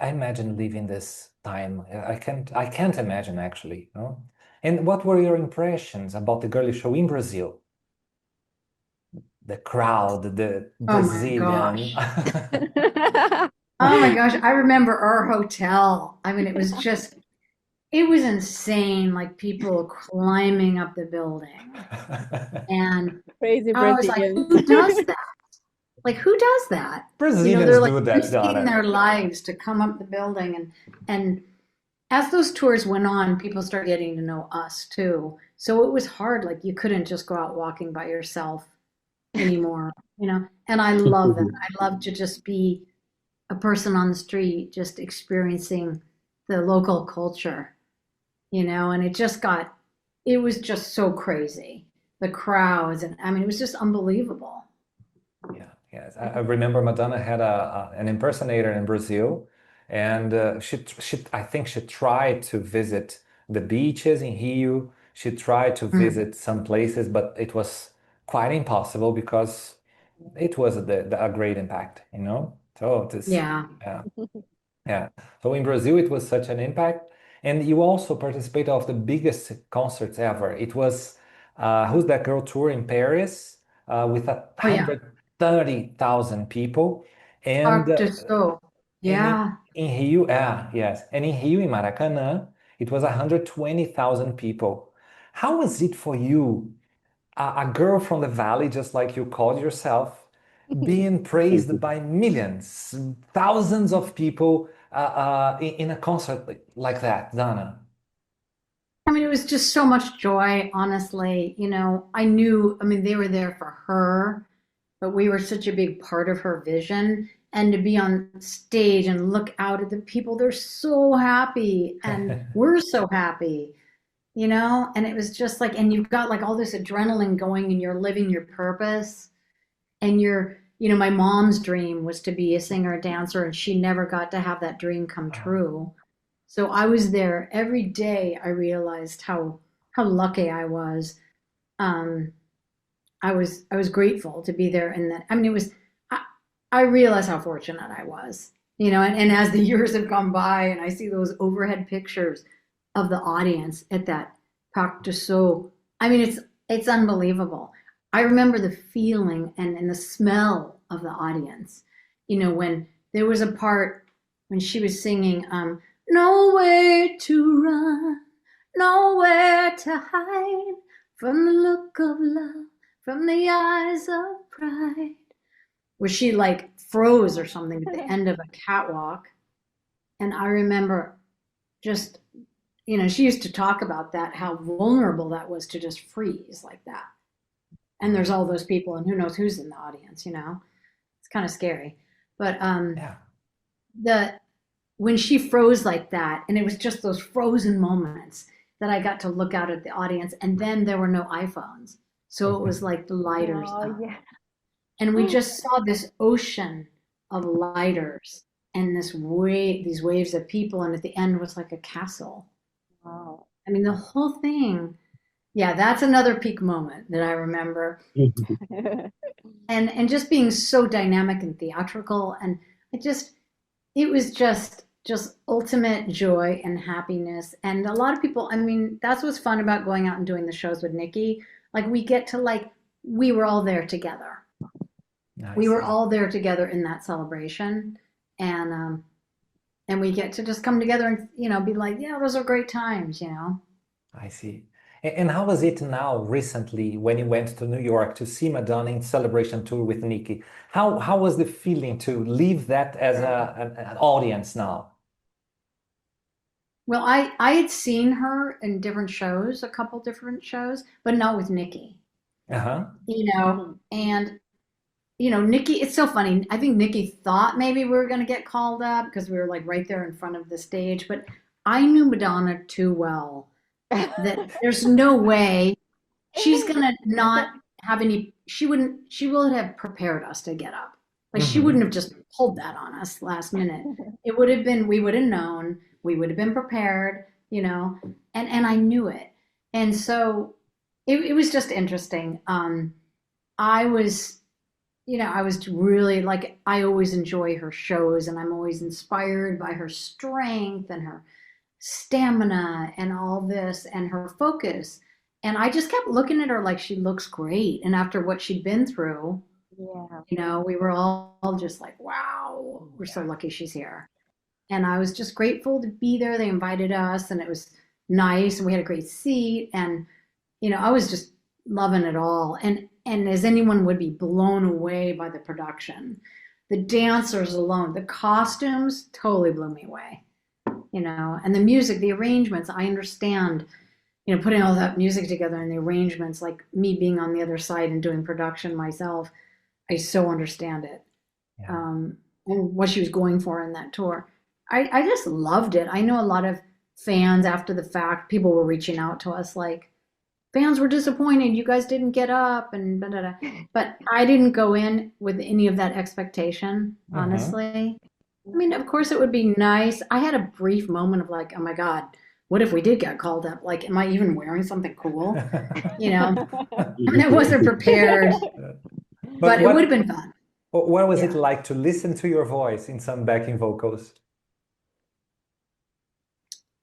I imagine living this time. I can't imagine actually, no? And what were your impressions about the Girlie Show in Brazil? The crowd, the Oh my Brazilian. gosh. Oh my gosh, I remember our hotel. I mean, it was insane, like people climbing up the building. And Crazy I was like, Brazilians. who does that? Like, who does that? You know, Brazilians they're like do that, risking Donna. their lives to come up the building. And as those tours went on, people started getting to know us too. So it was hard. Like, you couldn't just go out walking by yourself anymore, you know? And I love that. I love to just be a person on the street, just experiencing the local culture, you know? And it was just so crazy. The crowds, and I mean, it was just unbelievable. Yeah, yes. I remember Madonna had an impersonator in Brazil, and I think she tried to visit the beaches in Rio. She tried to visit some places, but it was quite impossible because it was a great impact, you know? So Yeah. yeah. So in Brazil, it was such an impact. And you also participated of the biggest concerts ever. It was Who's That Girl tour in Paris with Oh yeah. 130,000 people. And, Parc du Sceaux. Yeah. in Rio, yes. And in Rio, in Maracanã, it was 120,000 people. How was it for you, a girl from the valley, just like you called yourself, being praised by millions, thousands of people in a concert like that, Donna? I mean, it was just so much joy, honestly. You know, I mean, they were there for her, but we were such a big part of her vision. And to be on stage and look out at the people, they're so happy. And we're so happy, you know? And it was just like, and you've got like all this adrenaline going and you're living your purpose. And you know, my mom's dream was to be a singer, dancer, and she never got to have that dream come true. So I was there every day. I realized how lucky I was. I was grateful to be there, and that I mean, I realized how fortunate I was, you know. And as the years have gone by, and I see those overhead pictures of the audience at that Parc du Sceaux, I mean, It's unbelievable. I remember the feeling and the smell of the audience. You know, when there was a part when she was singing, nowhere to run, nowhere to hide from the look of love, from the eyes of pride, where she like froze or something at the end of a catwalk. And I remember just, you know, she used to talk about that, how vulnerable that was to just freeze like that. And there's all those people, and who knows who's in the audience, you know? It's kind of scary. But Yeah. the when she froze like that, and it was just those frozen moments that I got to look out at the audience, and then there were no iPhones. So it was like the lighters Oh, up. yeah. And we just saw this ocean of lighters and these waves of people, and at the end was like a castle. Wow. I mean, the whole thing. Yeah, that's another peak moment that I remember. And just being so dynamic and theatrical, and it was just ultimate joy and happiness. And a lot of people, I mean, that's what's fun about going out and doing the shows with Niki. Like we were all there together. I We were see. all there together in that celebration, and we get to just come together and, you know, be like, yeah, those are great times, you know. I see. And how was it now recently when you went to New York to see Madonna in celebration tour with Niki? How was the feeling to leave that as an audience now? Well, I had seen her in different shows, a couple different shows, but not with Niki, Uh-huh. you know. And you know, Niki, it's so funny. I think Niki thought maybe we were going to get called up because we were like right there in front of the stage, but I knew Madonna too well that there's no way she's going to not have any, she would have prepared us to get up. Like she wouldn't Hmm. have just pulled that on us last minute. It would have been, we would have known, we would have been prepared, you know, and I knew it. And so it was just interesting. I was, you know, I was really like, I always enjoy her shows, and I'm always inspired by her strength and her stamina and all this and her focus. And I just kept looking at her like she looks great. And after what she'd been through, Yeah. you know, we were all just like, wow, we're so Yeah. lucky she's here. And I was just grateful to be there. They invited us, and it was nice, and we had a great seat. And, you know, I was just loving it all. And as anyone would be blown away by the production, the dancers alone, the costumes totally blew me away, you know, and the music, the arrangements, I understand, you know, putting all that music together and the arrangements, like me being on the other side and doing production myself, I so understand it. Yeah. And what she was going for in that tour. I just loved it. I know a lot of fans after the fact, people were reaching out to us like, fans were disappointed you guys didn't get up and da, da, da. But I didn't go in with any of that expectation, Hmm. honestly. I mean, of course it would be nice. I had a brief moment of like, oh my God, what if we did get called up? Like, am I even wearing something cool? You know, and I wasn't prepared, But but it would have been fun. what was it Yeah. like to listen to your voice in some backing vocals?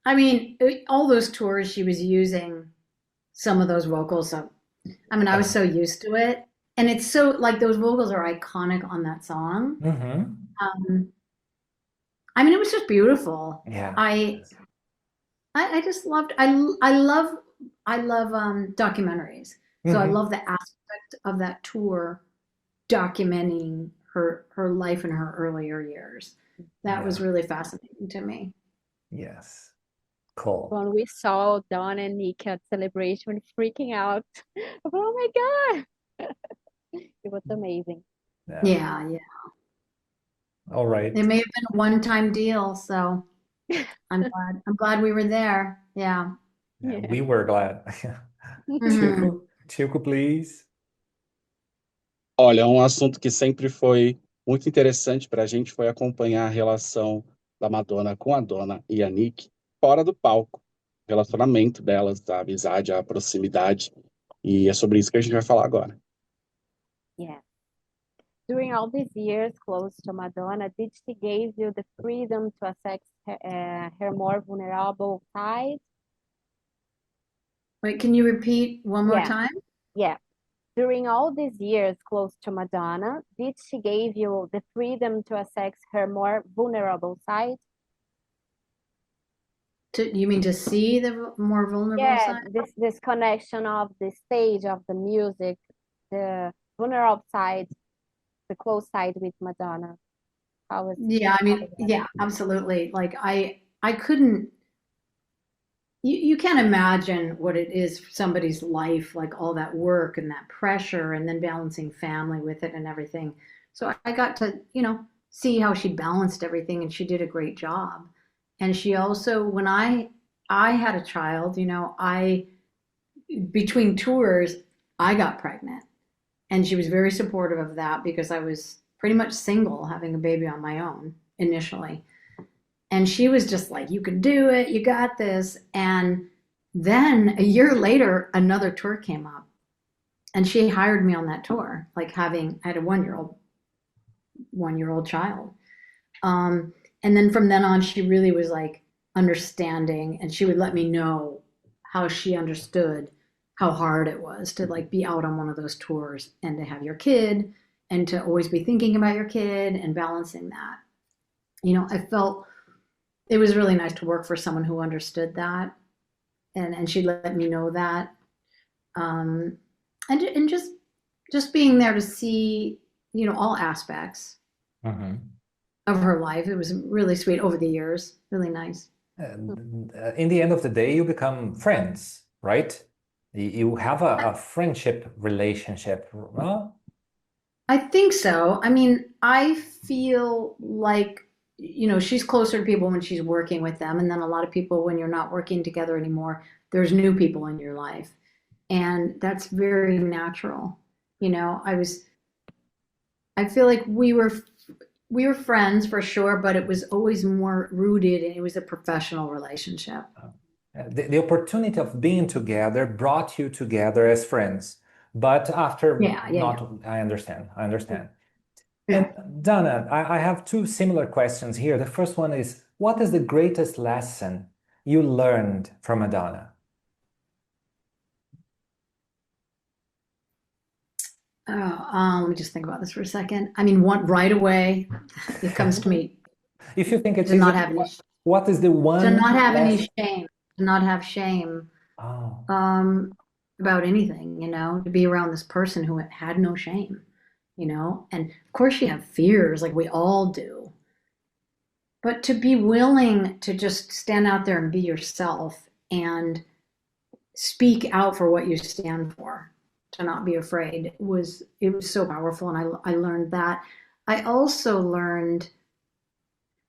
I mean, all those tours she was using some of those vocals. So, I mean, I was so used to it. And it's so like those vocals are iconic on that song. Hmm. Um, I mean, it was just beautiful. Yeah. I I just loved I love documentaries. So I Hmm. love the aspect of that tour documenting her life in her earlier years. That was Yeah. really fascinating to me. Yes. Cool. When we saw Don and Nick at celebration freaking out. Oh my God. It was amazing. Yeah. Yeah, yeah. All right. It may have been a one-time deal, so I'm glad we were there. Yeah. Yeah, Yeah. we were glad. Hmm. Chico, please. Olha, um assunto que sempre foi muito interessante para a gente foi acompanhar a relação da Madonna com a Donna e a Nick fora do palco, o relacionamento delas, a amizade, a proximidade, e é sobre isso que a gente vai falar agora. Yeah. During all these years close to Madonna, did she give you the freedom to access her more vulnerable side? Wait, can you repeat one more Yeah. time? yeah, during all these years close to Madonna, did she give you the freedom to access her more vulnerable side? You mean to see the more vulnerable Yeah, side? this connection of the stage, of the music, the vulnerable side, the close side with Madonna. How was Yeah, I mean, that? yeah, absolutely. Like I couldn't, you can't imagine what it is for somebody's life, like all that work and that pressure and then balancing family with it and everything. So I got to, see how she balanced everything and she did a great job. And she also, when I had a child, I between tours, I got pregnant. And she was very supportive of that because I was pretty much single, having a baby on my own initially. And she was just like, you can do it, you got this. And then a year later, another tour came up. And she hired me on that tour, like I had a one-year old child. And then from then on, she really was like understanding, and she would let me know how she understood how hard it was to like be out on one of those tours and to have your kid and to always be thinking about your kid and balancing that. I felt it was really nice to work for someone who understood that, and she let me know that. And just being there to see, all aspects Mhm. of her life. It was really sweet over the years, really nice. In the end of the day, you become friends, right? You have a friendship relationship, huh? I think so. I mean, I feel like, she's closer to people when she's working with them. And then a lot of people, when you're not working together anymore, there's new people in your life. And that's very natural. I feel like we were friends for sure, but it was always more rooted and it was a professional relationship. The opportunity of being together brought you together as friends. But after Yeah, yeah, not, I understand. I understand. yeah. And Donna, I have two similar questions here. The first one is, what is the greatest lesson you learned from Madonna? Oh, let me just think about this for a second. I mean, right away, it comes to me If you think it's to easy, not have any what is the to one not have any lesson? shame, to not have shame Oh, um, about anything, to be around this person who had no shame, and of course you have fears like we all do, but to be willing to just stand out there and be yourself and speak out for what you stand for, to not be afraid, it was so powerful, and I learned that. I also learned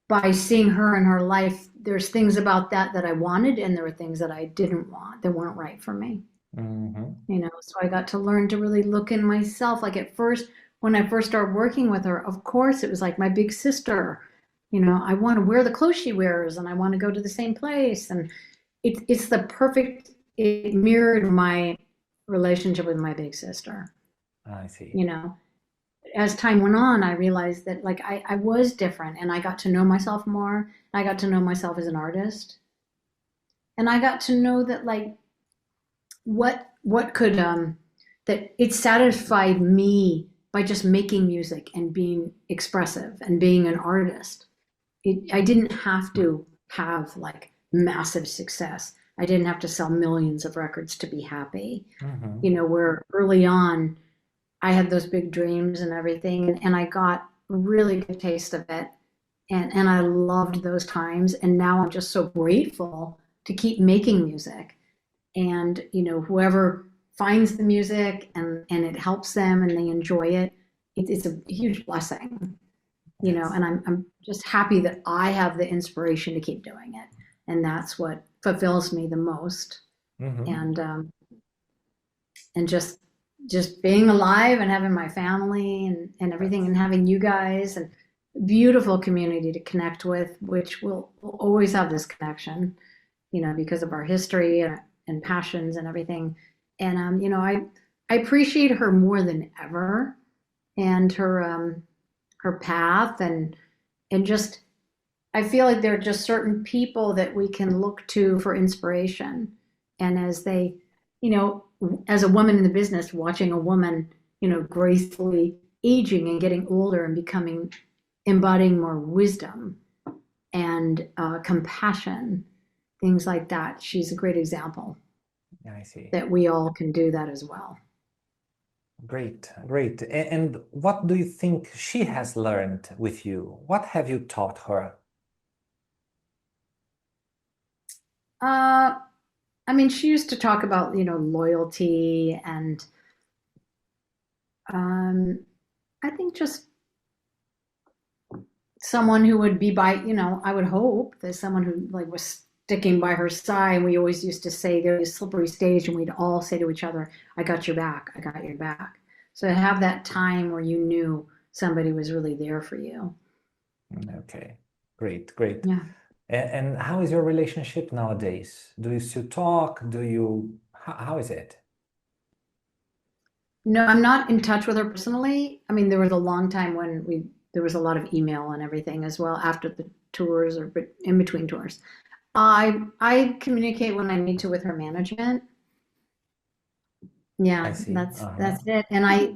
by seeing her in her life, there's things about that I wanted, and there were things that I didn't want that weren't right for me. mhm. So I got to learn to really look in myself. Like at first, when I first started working with her, of course, it was like my big sister. I want to wear the clothes she wears and I want to go to the same place. And it's it mirrored my relationship with my big sister. I see. As time went on, I realized that like I was different and I got to know myself more. I got to know myself as an artist. And I got to know that like what could that it satisfied me by just making music and being expressive and being an artist. I didn't have to have like massive success. I didn't have to sell millions of records to be happy. Mhm. Where early on I had those big dreams and everything, and I got a really good taste of it. And I loved those times. And now I'm just so grateful to keep making music. And, whoever finds the music and it helps them and they enjoy it, it's a huge blessing, Yes. and I'm just happy that I have the inspiration to keep doing it. And that's what fulfills me the most. Mhm. And just being alive and having my family and everything and having you guys and beautiful community to connect with, which we'll always have this connection, because of our history and passions and everything. And I appreciate her more than ever, and her path, and just I feel like there are just certain people that we can look to for inspiration. And as they, as a woman in the business, watching a woman, gracefully aging and getting older and embodying more wisdom and compassion, things like that. She's a great example I see. that we all can do that as well. Great, great. And what do you think she has learned with you? What have you taught her? She used to talk about, loyalty and I think just someone who would be by, I would hope that someone who like was sticking by her side. We always used to say there was a slippery stage and we'd all say to each other, I got your back, I got your back. So to have that time where you knew somebody was really there for you. Okay, great, great. Yeah. And how is your relationship nowadays? Do you still talk? How is it? No, I'm not in touch with her personally. There was a long time when there was a lot of email and everything as well after the tours or in between tours. I communicate when I need to with her management. I Yeah, see. that's it. And I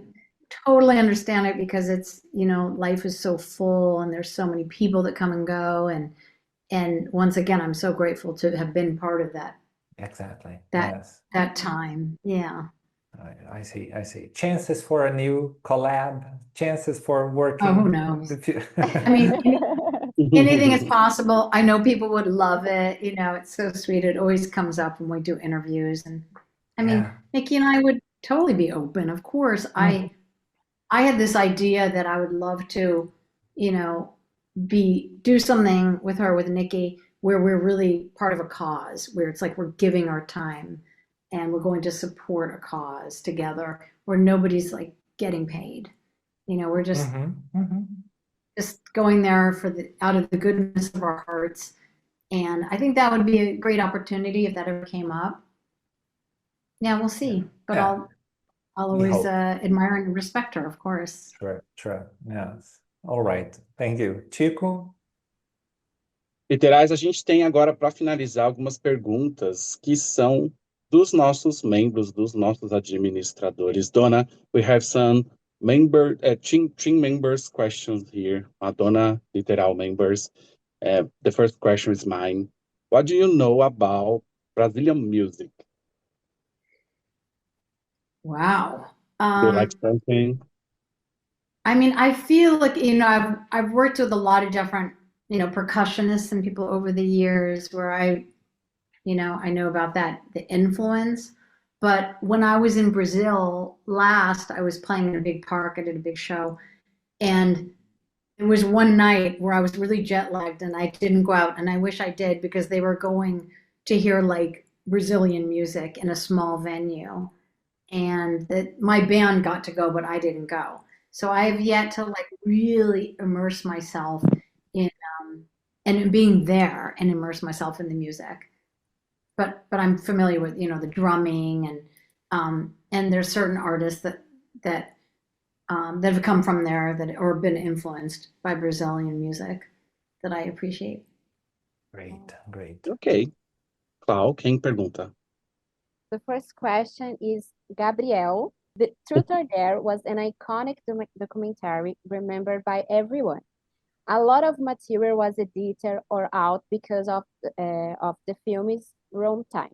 totally understand it because it's, life is so full and there's so many people that come and go and once again, I'm so grateful to have been part of Exactly. that Yes. that time. Yeah. I see. I see. Chances for a new collab, chances for Oh, who working knows? with you. Anything is possible. I know people would love it. It's so sweet. It always comes up when we do interviews. And Yeah. Niki and I would totally be open. Of course, Mhm. I had this idea that I would love to, you know, do something with her, with Niki, where we're really part of a cause, where it's like we're giving our time and we're going to support a cause together, where nobody's like getting paid. We're just going there out of the goodness of our hearts. And I think that would be a great opportunity if that ever came up. Yeah, we'll see. But Yeah. I'll We always hope. admire and respect her, of course. Sure, sure. Yes. All right. Thank you. Chico? Literais, a gente tem agora para finalizar algumas perguntas que são dos nossos membros, dos nossos administradores. Donna, we have some team members questions here. Madonna Literal members. The first question is mine. What do you know about Brazilian music? Wow. Do you like something? I feel like, I've worked with a lot of different, percussionists and people over the years where I know about the influence. But when I was in Brazil last, I was playing in a big park. I did a big show. And it was one night where I was really jet lagged and I didn't go out. And I wish I did because they were going to hear like Brazilian music in a small venue. And my band got to go, but I didn't go. So I have yet to like really immerse myself in and in being there and immerse myself in the music. But I'm familiar with the drumming and there's certain artists that have come from there or been influenced by Brazilian music that I appreciate. Great, great. Ok. Clau, quem pergunta? The first question is Gabriel. The Truth or Dare was an iconic documentary remembered by everyone. A lot of material was edited or out because of the film's runtime.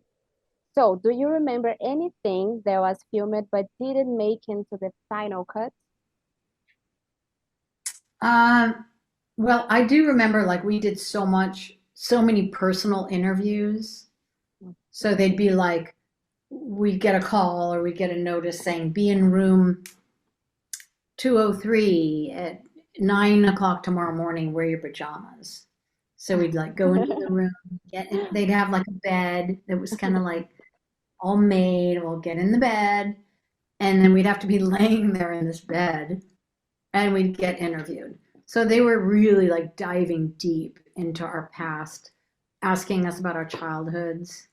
So, do you remember anything that was filmed but didn't make into the final cut? Well, I do remember like we did so many personal interviews. So they'd be like, we'd get a call or we'd get a notice saying, be in room 203 at 9 o'clock tomorrow morning, wear your pajamas. So we'd like go into the room, they'd have like a bed that was kind of like all made. We'll get in the bed, and then we'd have to be laying there in this bed, and we'd get interviewed. So they were really like diving deep into our past, asking us about our childhoods.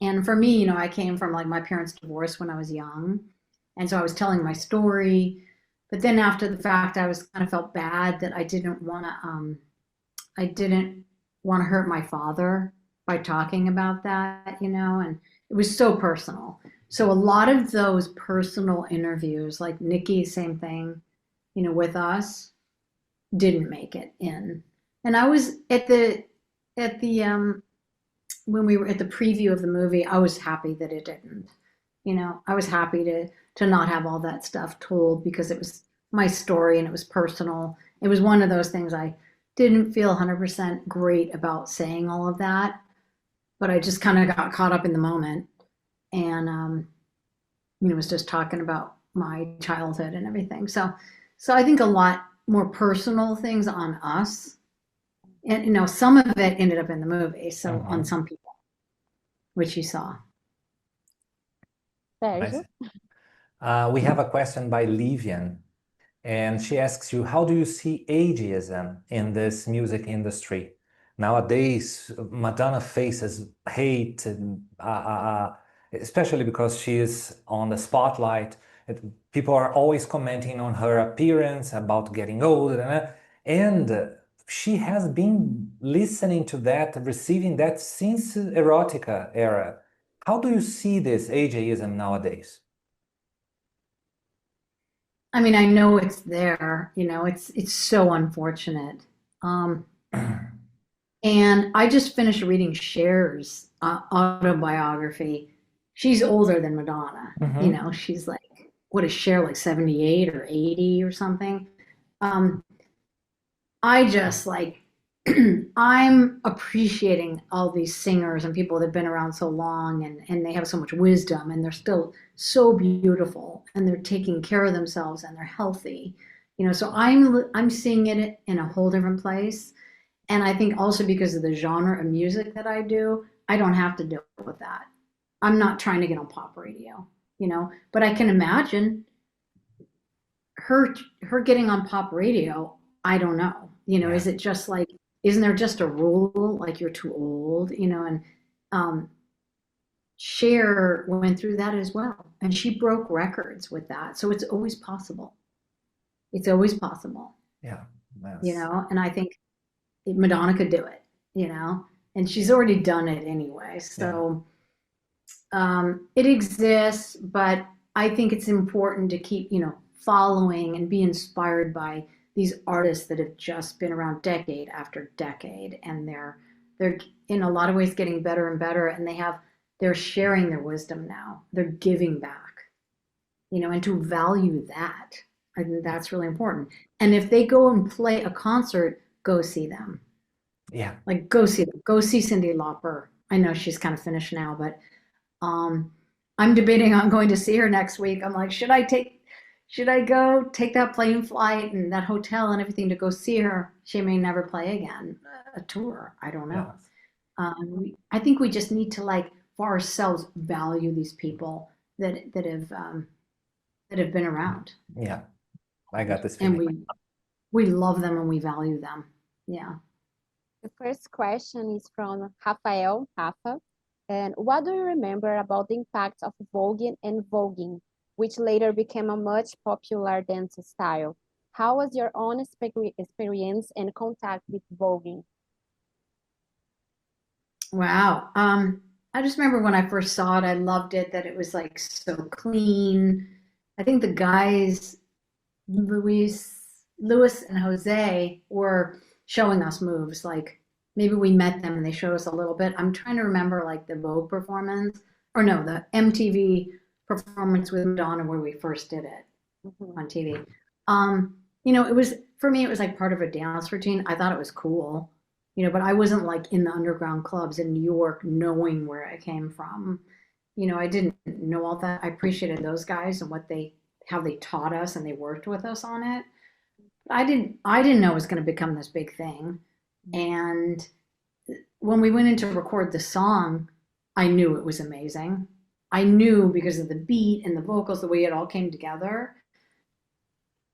And for me, I came from like my parents divorced when I was young, and so I was telling my story. But then after the fact, I was kind of felt bad that I didn't want to hurt my father by talking about that, and it was so personal. So a lot of those personal interviews, like Niki, same thing, with us, didn't make it in. And I was at the when we were at the preview of the movie, I was happy that it didn't. I was happy to not have all that stuff told because it was my story and it was personal. It was one of those things I didn't feel 100% great about saying all of that, but I just kind of got caught up in the moment and was just talking about my childhood and everything. So I think a lot more personal things on us, and some of it ended up in the movie. So on Mhm. some people, which you saw. Sérgio? Nice. We have a question by Livian, and she asks you, how do you see ageism in this music industry? Nowadays, Madonna faces hate, and, especially because she is on the spotlight. People are always commenting on her appearance, about getting old, and she has been listening to that, receiving that since erotica era. How do you see this ageism nowadays? I mean, I know it's there. It's so unfortunate. Um, and I just finished reading Cher's autobiography. She's older than Madonna. Mhm. She's like, what is Cher, like 78 or 80 or something? Um, I just like, I'm appreciating all these singers and people that have been around so long and they have so much wisdom and they're still so beautiful and they're taking care of themselves and they're healthy. So I'm seeing it in a whole different place. And I think also because of the genre of music that I do, I don't have to deal with that. I'm not trying to get on pop radio, but I can imagine her getting on pop radio. I don't know. Yeah. Is it just like, isn't there just a rule like you're too old, and um Cher went through that as well and she broke records with that. So it's always possible. It's always possible, Yeah. Yes. and I think Madonna could do it, and she's already done it anyway. Yeah. So it exists, but I think it's important to keep, following and be inspired by these artists that have just been around decade after decade, and they're in a lot of ways getting better and better, and they're sharing their wisdom now. They're giving back, and to value that, I think that's really important. And if they go and play a concert, go see them. Yeah. Like go see them. Go see Cyndi Lauper. I know she's kind of finished now, but um, I'm debating on going to see her next week. I'm like, should I go take that plane flight and that hotel and everything to go see her? She may never play again a tour. I don't know. Yeah. I think we just need to like for ourselves value these people that have been around, Yeah. I got this and feeling. we love them and we value them. Yeah. The first question is from Rafael, Rafa. And what do you remember about the impact of voguing and voguing, which later became a much popular dance style? How was your own experience and contact with voguing? Wow. I just remember when I first saw it, I loved it that it was like so clean. I think the guys, Luis and Jose, were showing us moves. Like maybe we met them and they showed us a little bit. I'm trying to remember like the Vogue performance, or no, the MTV performance with Madonna where we first did it on TV. It was for me, it was like part of a dance routine. I thought it was cool, but I wasn't like in the underground clubs in New York knowing where I came from. I didn't know all that. I appreciated those guys and how they taught us and they worked with us on it. But I didn't know it was going to become this big thing. And when we went in to record the song, I knew it was amazing. I knew because of the beat and the vocals, the way it all came together,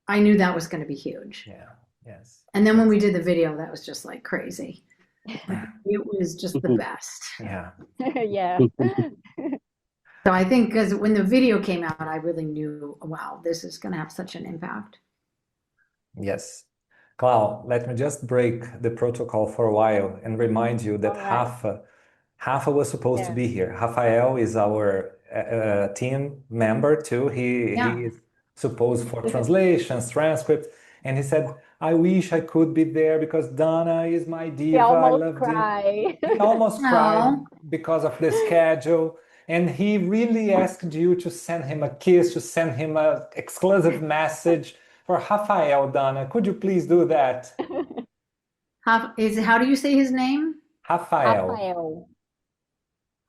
I knew that was going to be huge. Yeah. Yes. And then when we did the video, that was just like crazy. It was just the best. Yeah. Yeah. So I think because when the video came out, I really knew, wow, this is going to have such an impact. Yes. Clau, let me just break the protocol for a while and remind you that All right. Rafa was supposed to Yeah. be here. Rafael is our team member too. Yeah. He is supposed for translations, transcripts, and he said, "I wish I could be there because Donna is my He diva. I almost love you." cry. He almost cried Oh, because of the schedule, and he really asked you to send him a kiss, to send him an exclusive message for Rafael, Donna. Could you please do that? how do you say his name? Rafael. Rafael.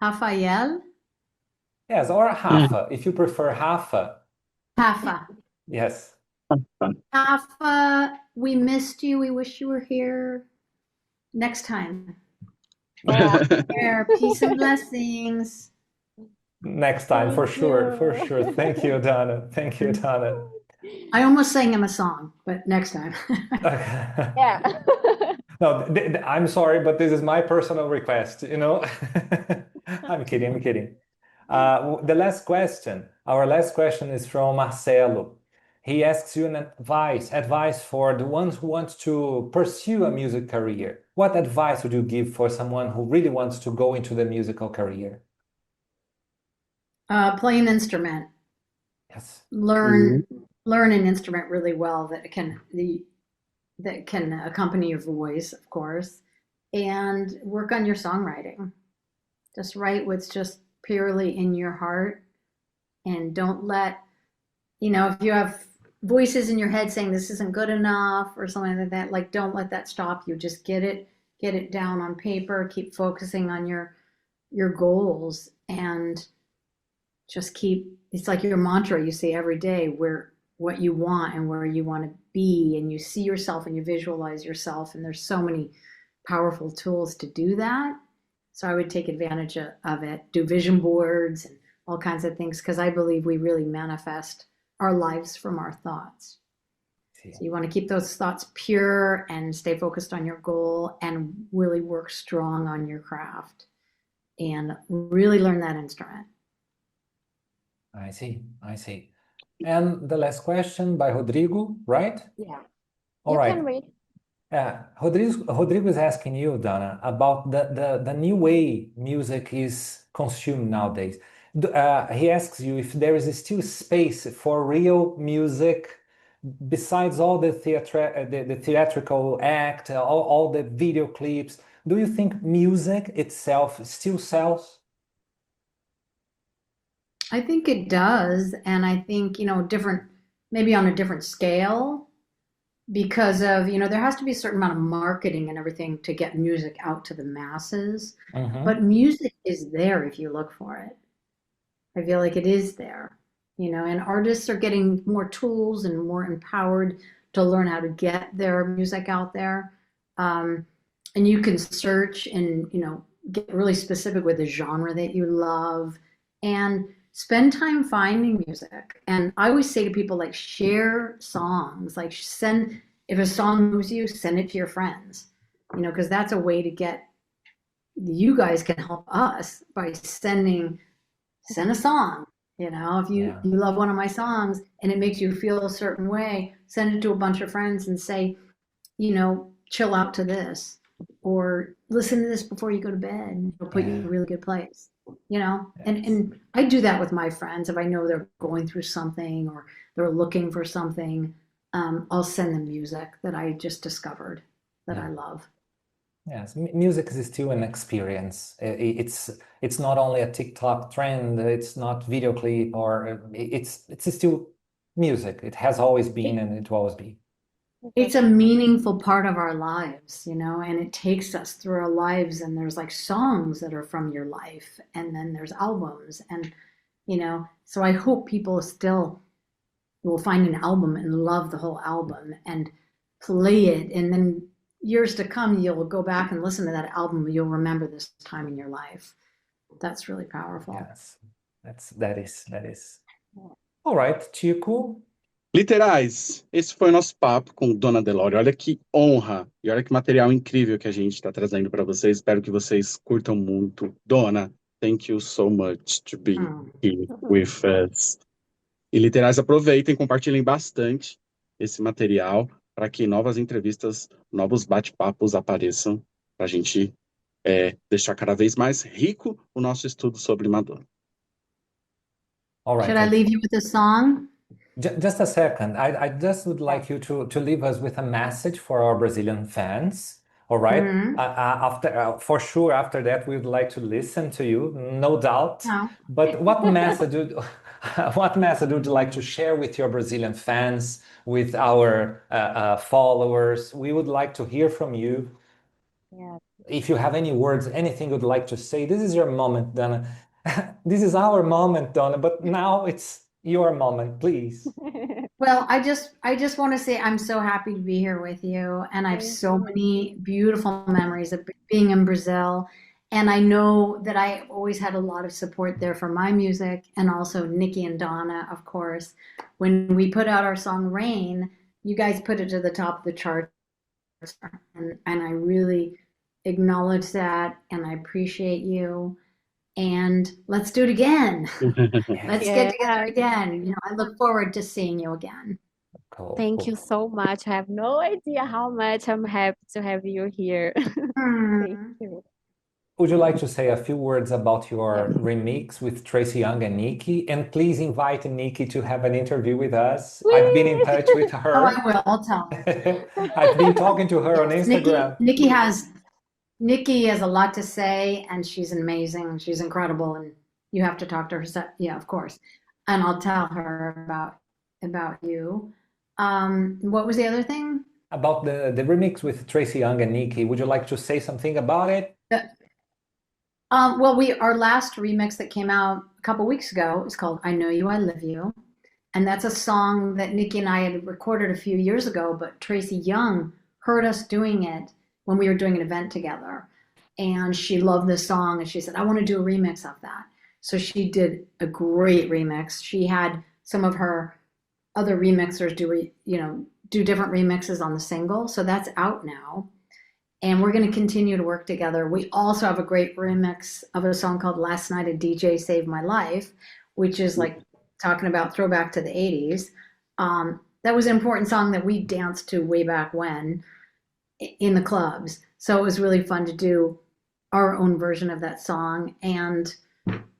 Rafael? Yes, or Rafa, if you prefer Rafa. Rafa. Yes. Rafa, we missed you. We wish you were here next time. Yeah. There, peace and blessings. Next time, for Thank sure, for you. sure. Thank you, Donna. Thank you, Donna. I almost sang him a song, but next time. Yeah. No, I'm sorry, but this is my personal request, you know? I'm kidding, I'm kidding. The last question, our last question is from Marcelo. He asks you an advice for the ones who want to pursue a music career. What advice would you give for someone who really wants to go into the musical career? Play an instrument. Yes. Learn an instrument really well that can accompany your voice, of course, and work on your songwriting. Just write what's just purely in your heart, and don't let, if you have voices in your head saying this isn't good enough or something like that, like don't let that stop you. Just get it down on paper, keep focusing on your goals, and just it's like your mantra you say every day, where what you want and where you want to be, and you see yourself and you visualize yourself, and there's so many powerful tools to do that. So I would take advantage of it, do vision boards and all kinds of things, because I believe we really manifest our lives from our thoughts. So you want to keep those thoughts pure and stay focused on your goal and really work strong on your craft and really learn that instrument. I see, I see. And the last question by Rodrigo, right? Yeah. All You right. can read. Yeah, Rodrigo is asking you, Donna, about the new way music is consumed nowadays. He asks you if there is still space for real music besides all the theatrical act, all the video clips. Do you think music itself still sells? I think it does, and I think, maybe on a different scale, because of, there has to be a certain amount of marketing and everything to get music out to the masses. Mm-hmm. But music is there if you look for it. I feel like it is there, and artists are getting more tools and more empowered to learn how to get their music out there. And you can search and, get really specific with the genre that you love and spend time finding music. And I always say to people, like, share songs, like if a song moves you, send it to your friends, because that's a way to you guys can help us by send a song. If you love one of my songs and it makes you feel a certain way, send it to a bunch of friends and say, chill out to this, or listen to this before you go to bed. It'll put you in a really good place. And I do that with my friends. If I know they're going through something or they're looking for something, I'll send them music that I just discovered that I love. Yes, music is still an experience. It's not only a TikTok trend. It's not video clip, or it's still music. It has always been, and it will always be. It's a meaningful part of our lives, and it takes us through our lives. And there's like songs that are from your life, and then there's albums, and so I hope people still will find an album and love the whole album and play it, and then years to come, you'll go back and listen to that album. You'll remember this time in your life. That's really powerful. Yes, that is. All right, Chico. Literais, esse foi o nosso papo com Donna De Lory. Olha que honra e olha que material incrível que a gente está trazendo para vocês. Espero que vocês curtam muito. Donna, thank you so much to be here with us. E Literais, aproveitem, compartilhem bastante esse material para que novas entrevistas, novos bate-papos apareçam, para a gente deixar cada vez mais rico o nosso estudo sobre Madonna. All right, Should I leave you with a song? Just a second. I just would like you to leave us with a message for our Brazilian fans. All right. Mhm. For sure, after that, we would like to listen to you, no doubt. No. But what message would you like to share with your Brazilian fans, with our followers? We would like to hear from you. Yeah. If you have any words, anything you'd like to say, this is your moment, Donna. This is our moment, Donna, but now it's your moment, please. Well, I just want to say I'm so happy to be here with you, and I have Thank so you. many beautiful memories of being in Brazil. And I know that I always had a lot of support there for my music, and also Niki and Donna, of course. When we put out our song Rain, you guys put it to the top of the charts, and I really acknowledge that, and I appreciate you. And let's do it again. Let's Yeah. get together again. I look forward to seeing you again. Cool, Thank you cool. so much. I have no idea how much I'm happy to have you here. Thank Hmm. you. Would you like to say a few words about your remix with Tracy Young and Niki? And please invite Niki to have an interview with us. I've been in touch with Oh, her. I will. I'll tell her. I've been talking to her on Yes, Instagram. Nikki has a lot to say, and she's amazing. She's incredible, and you have to talk to her. Yeah, of course. And I'll tell her about you. What was the other thing? About the remix with Tracy Young and Niki. Would you like to say something about it? Well, our last remix that came out a couple weeks ago is called "I Know You, I Love You," and that's a song that Nikki and I had recorded a few years ago. But Tracy Young heard us doing it when we were doing an event together, and she loved this song, and she said, "I want to do a remix of that." So she did a great remix. She had some of her other remixers do different remixes on the single, so that's out now. And we're going to continue to work together. We also have a great remix of a song called Last Night a DJ Saved My Life, which is like talking about throwback to the 80s. That was an important song that we danced to way back when in the clubs. So it was really fun to do our own version of that song, and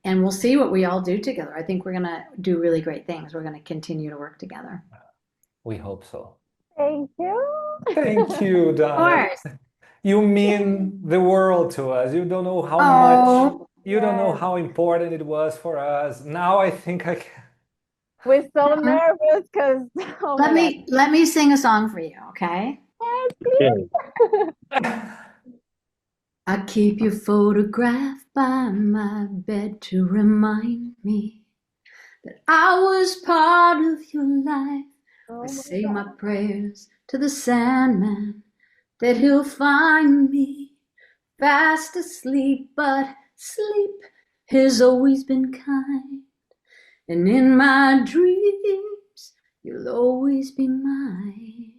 we'll see what we all do together. I think we're going to do really great things. We're going to continue to work together. We hope so. Thank you. Thank you, Of Donna. course. You mean the world to us. You don't know how much, Oh, you don't know Yes. how important it was for us. Now I think I can. We're so nervous because, oh let my God. me sing a song for you, okay? Yes, please. I keep your photograph by my bed to remind me that I was part of your life. Oh I my say God. my prayers to the Sandman that he'll find me fast asleep, but sleep has always been kind. And in my dreams, you'll always be mine.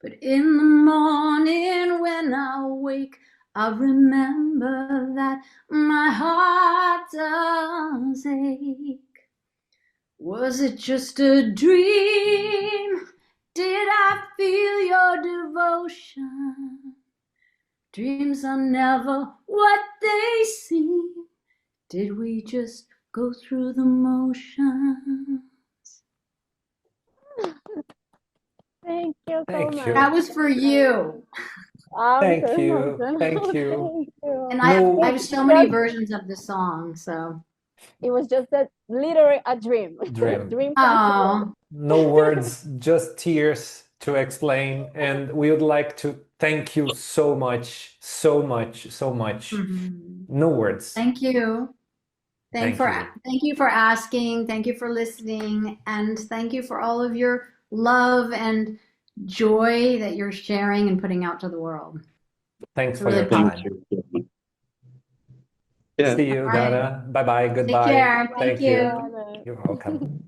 But in the morning when I wake, I remember that my heart does ache. Was it just a dream? Did I feel your devotion? Dreams are never what they seem. Did we just go through the motions? Thank you so Thank much. you. That was for you. I'm Thank so you. emotional. Thank you. Thank you. And No, I have so many versions of the song, so. It was just literally a dream. dream. Dream come true. Oh, No words, just tears to explain. And we would like to thank you so much, so much, so much. mhm. No words. Thank you. Thank you. Thank you for asking. Thank you for listening. And thank you for all of your love and joy that you're sharing and putting out to the world. Thanks for Really your Thank time. you. Yeah. See you, All right. Donna. Bye bye. Take Goodbye. care. Thank Thank you. you. You're welcome.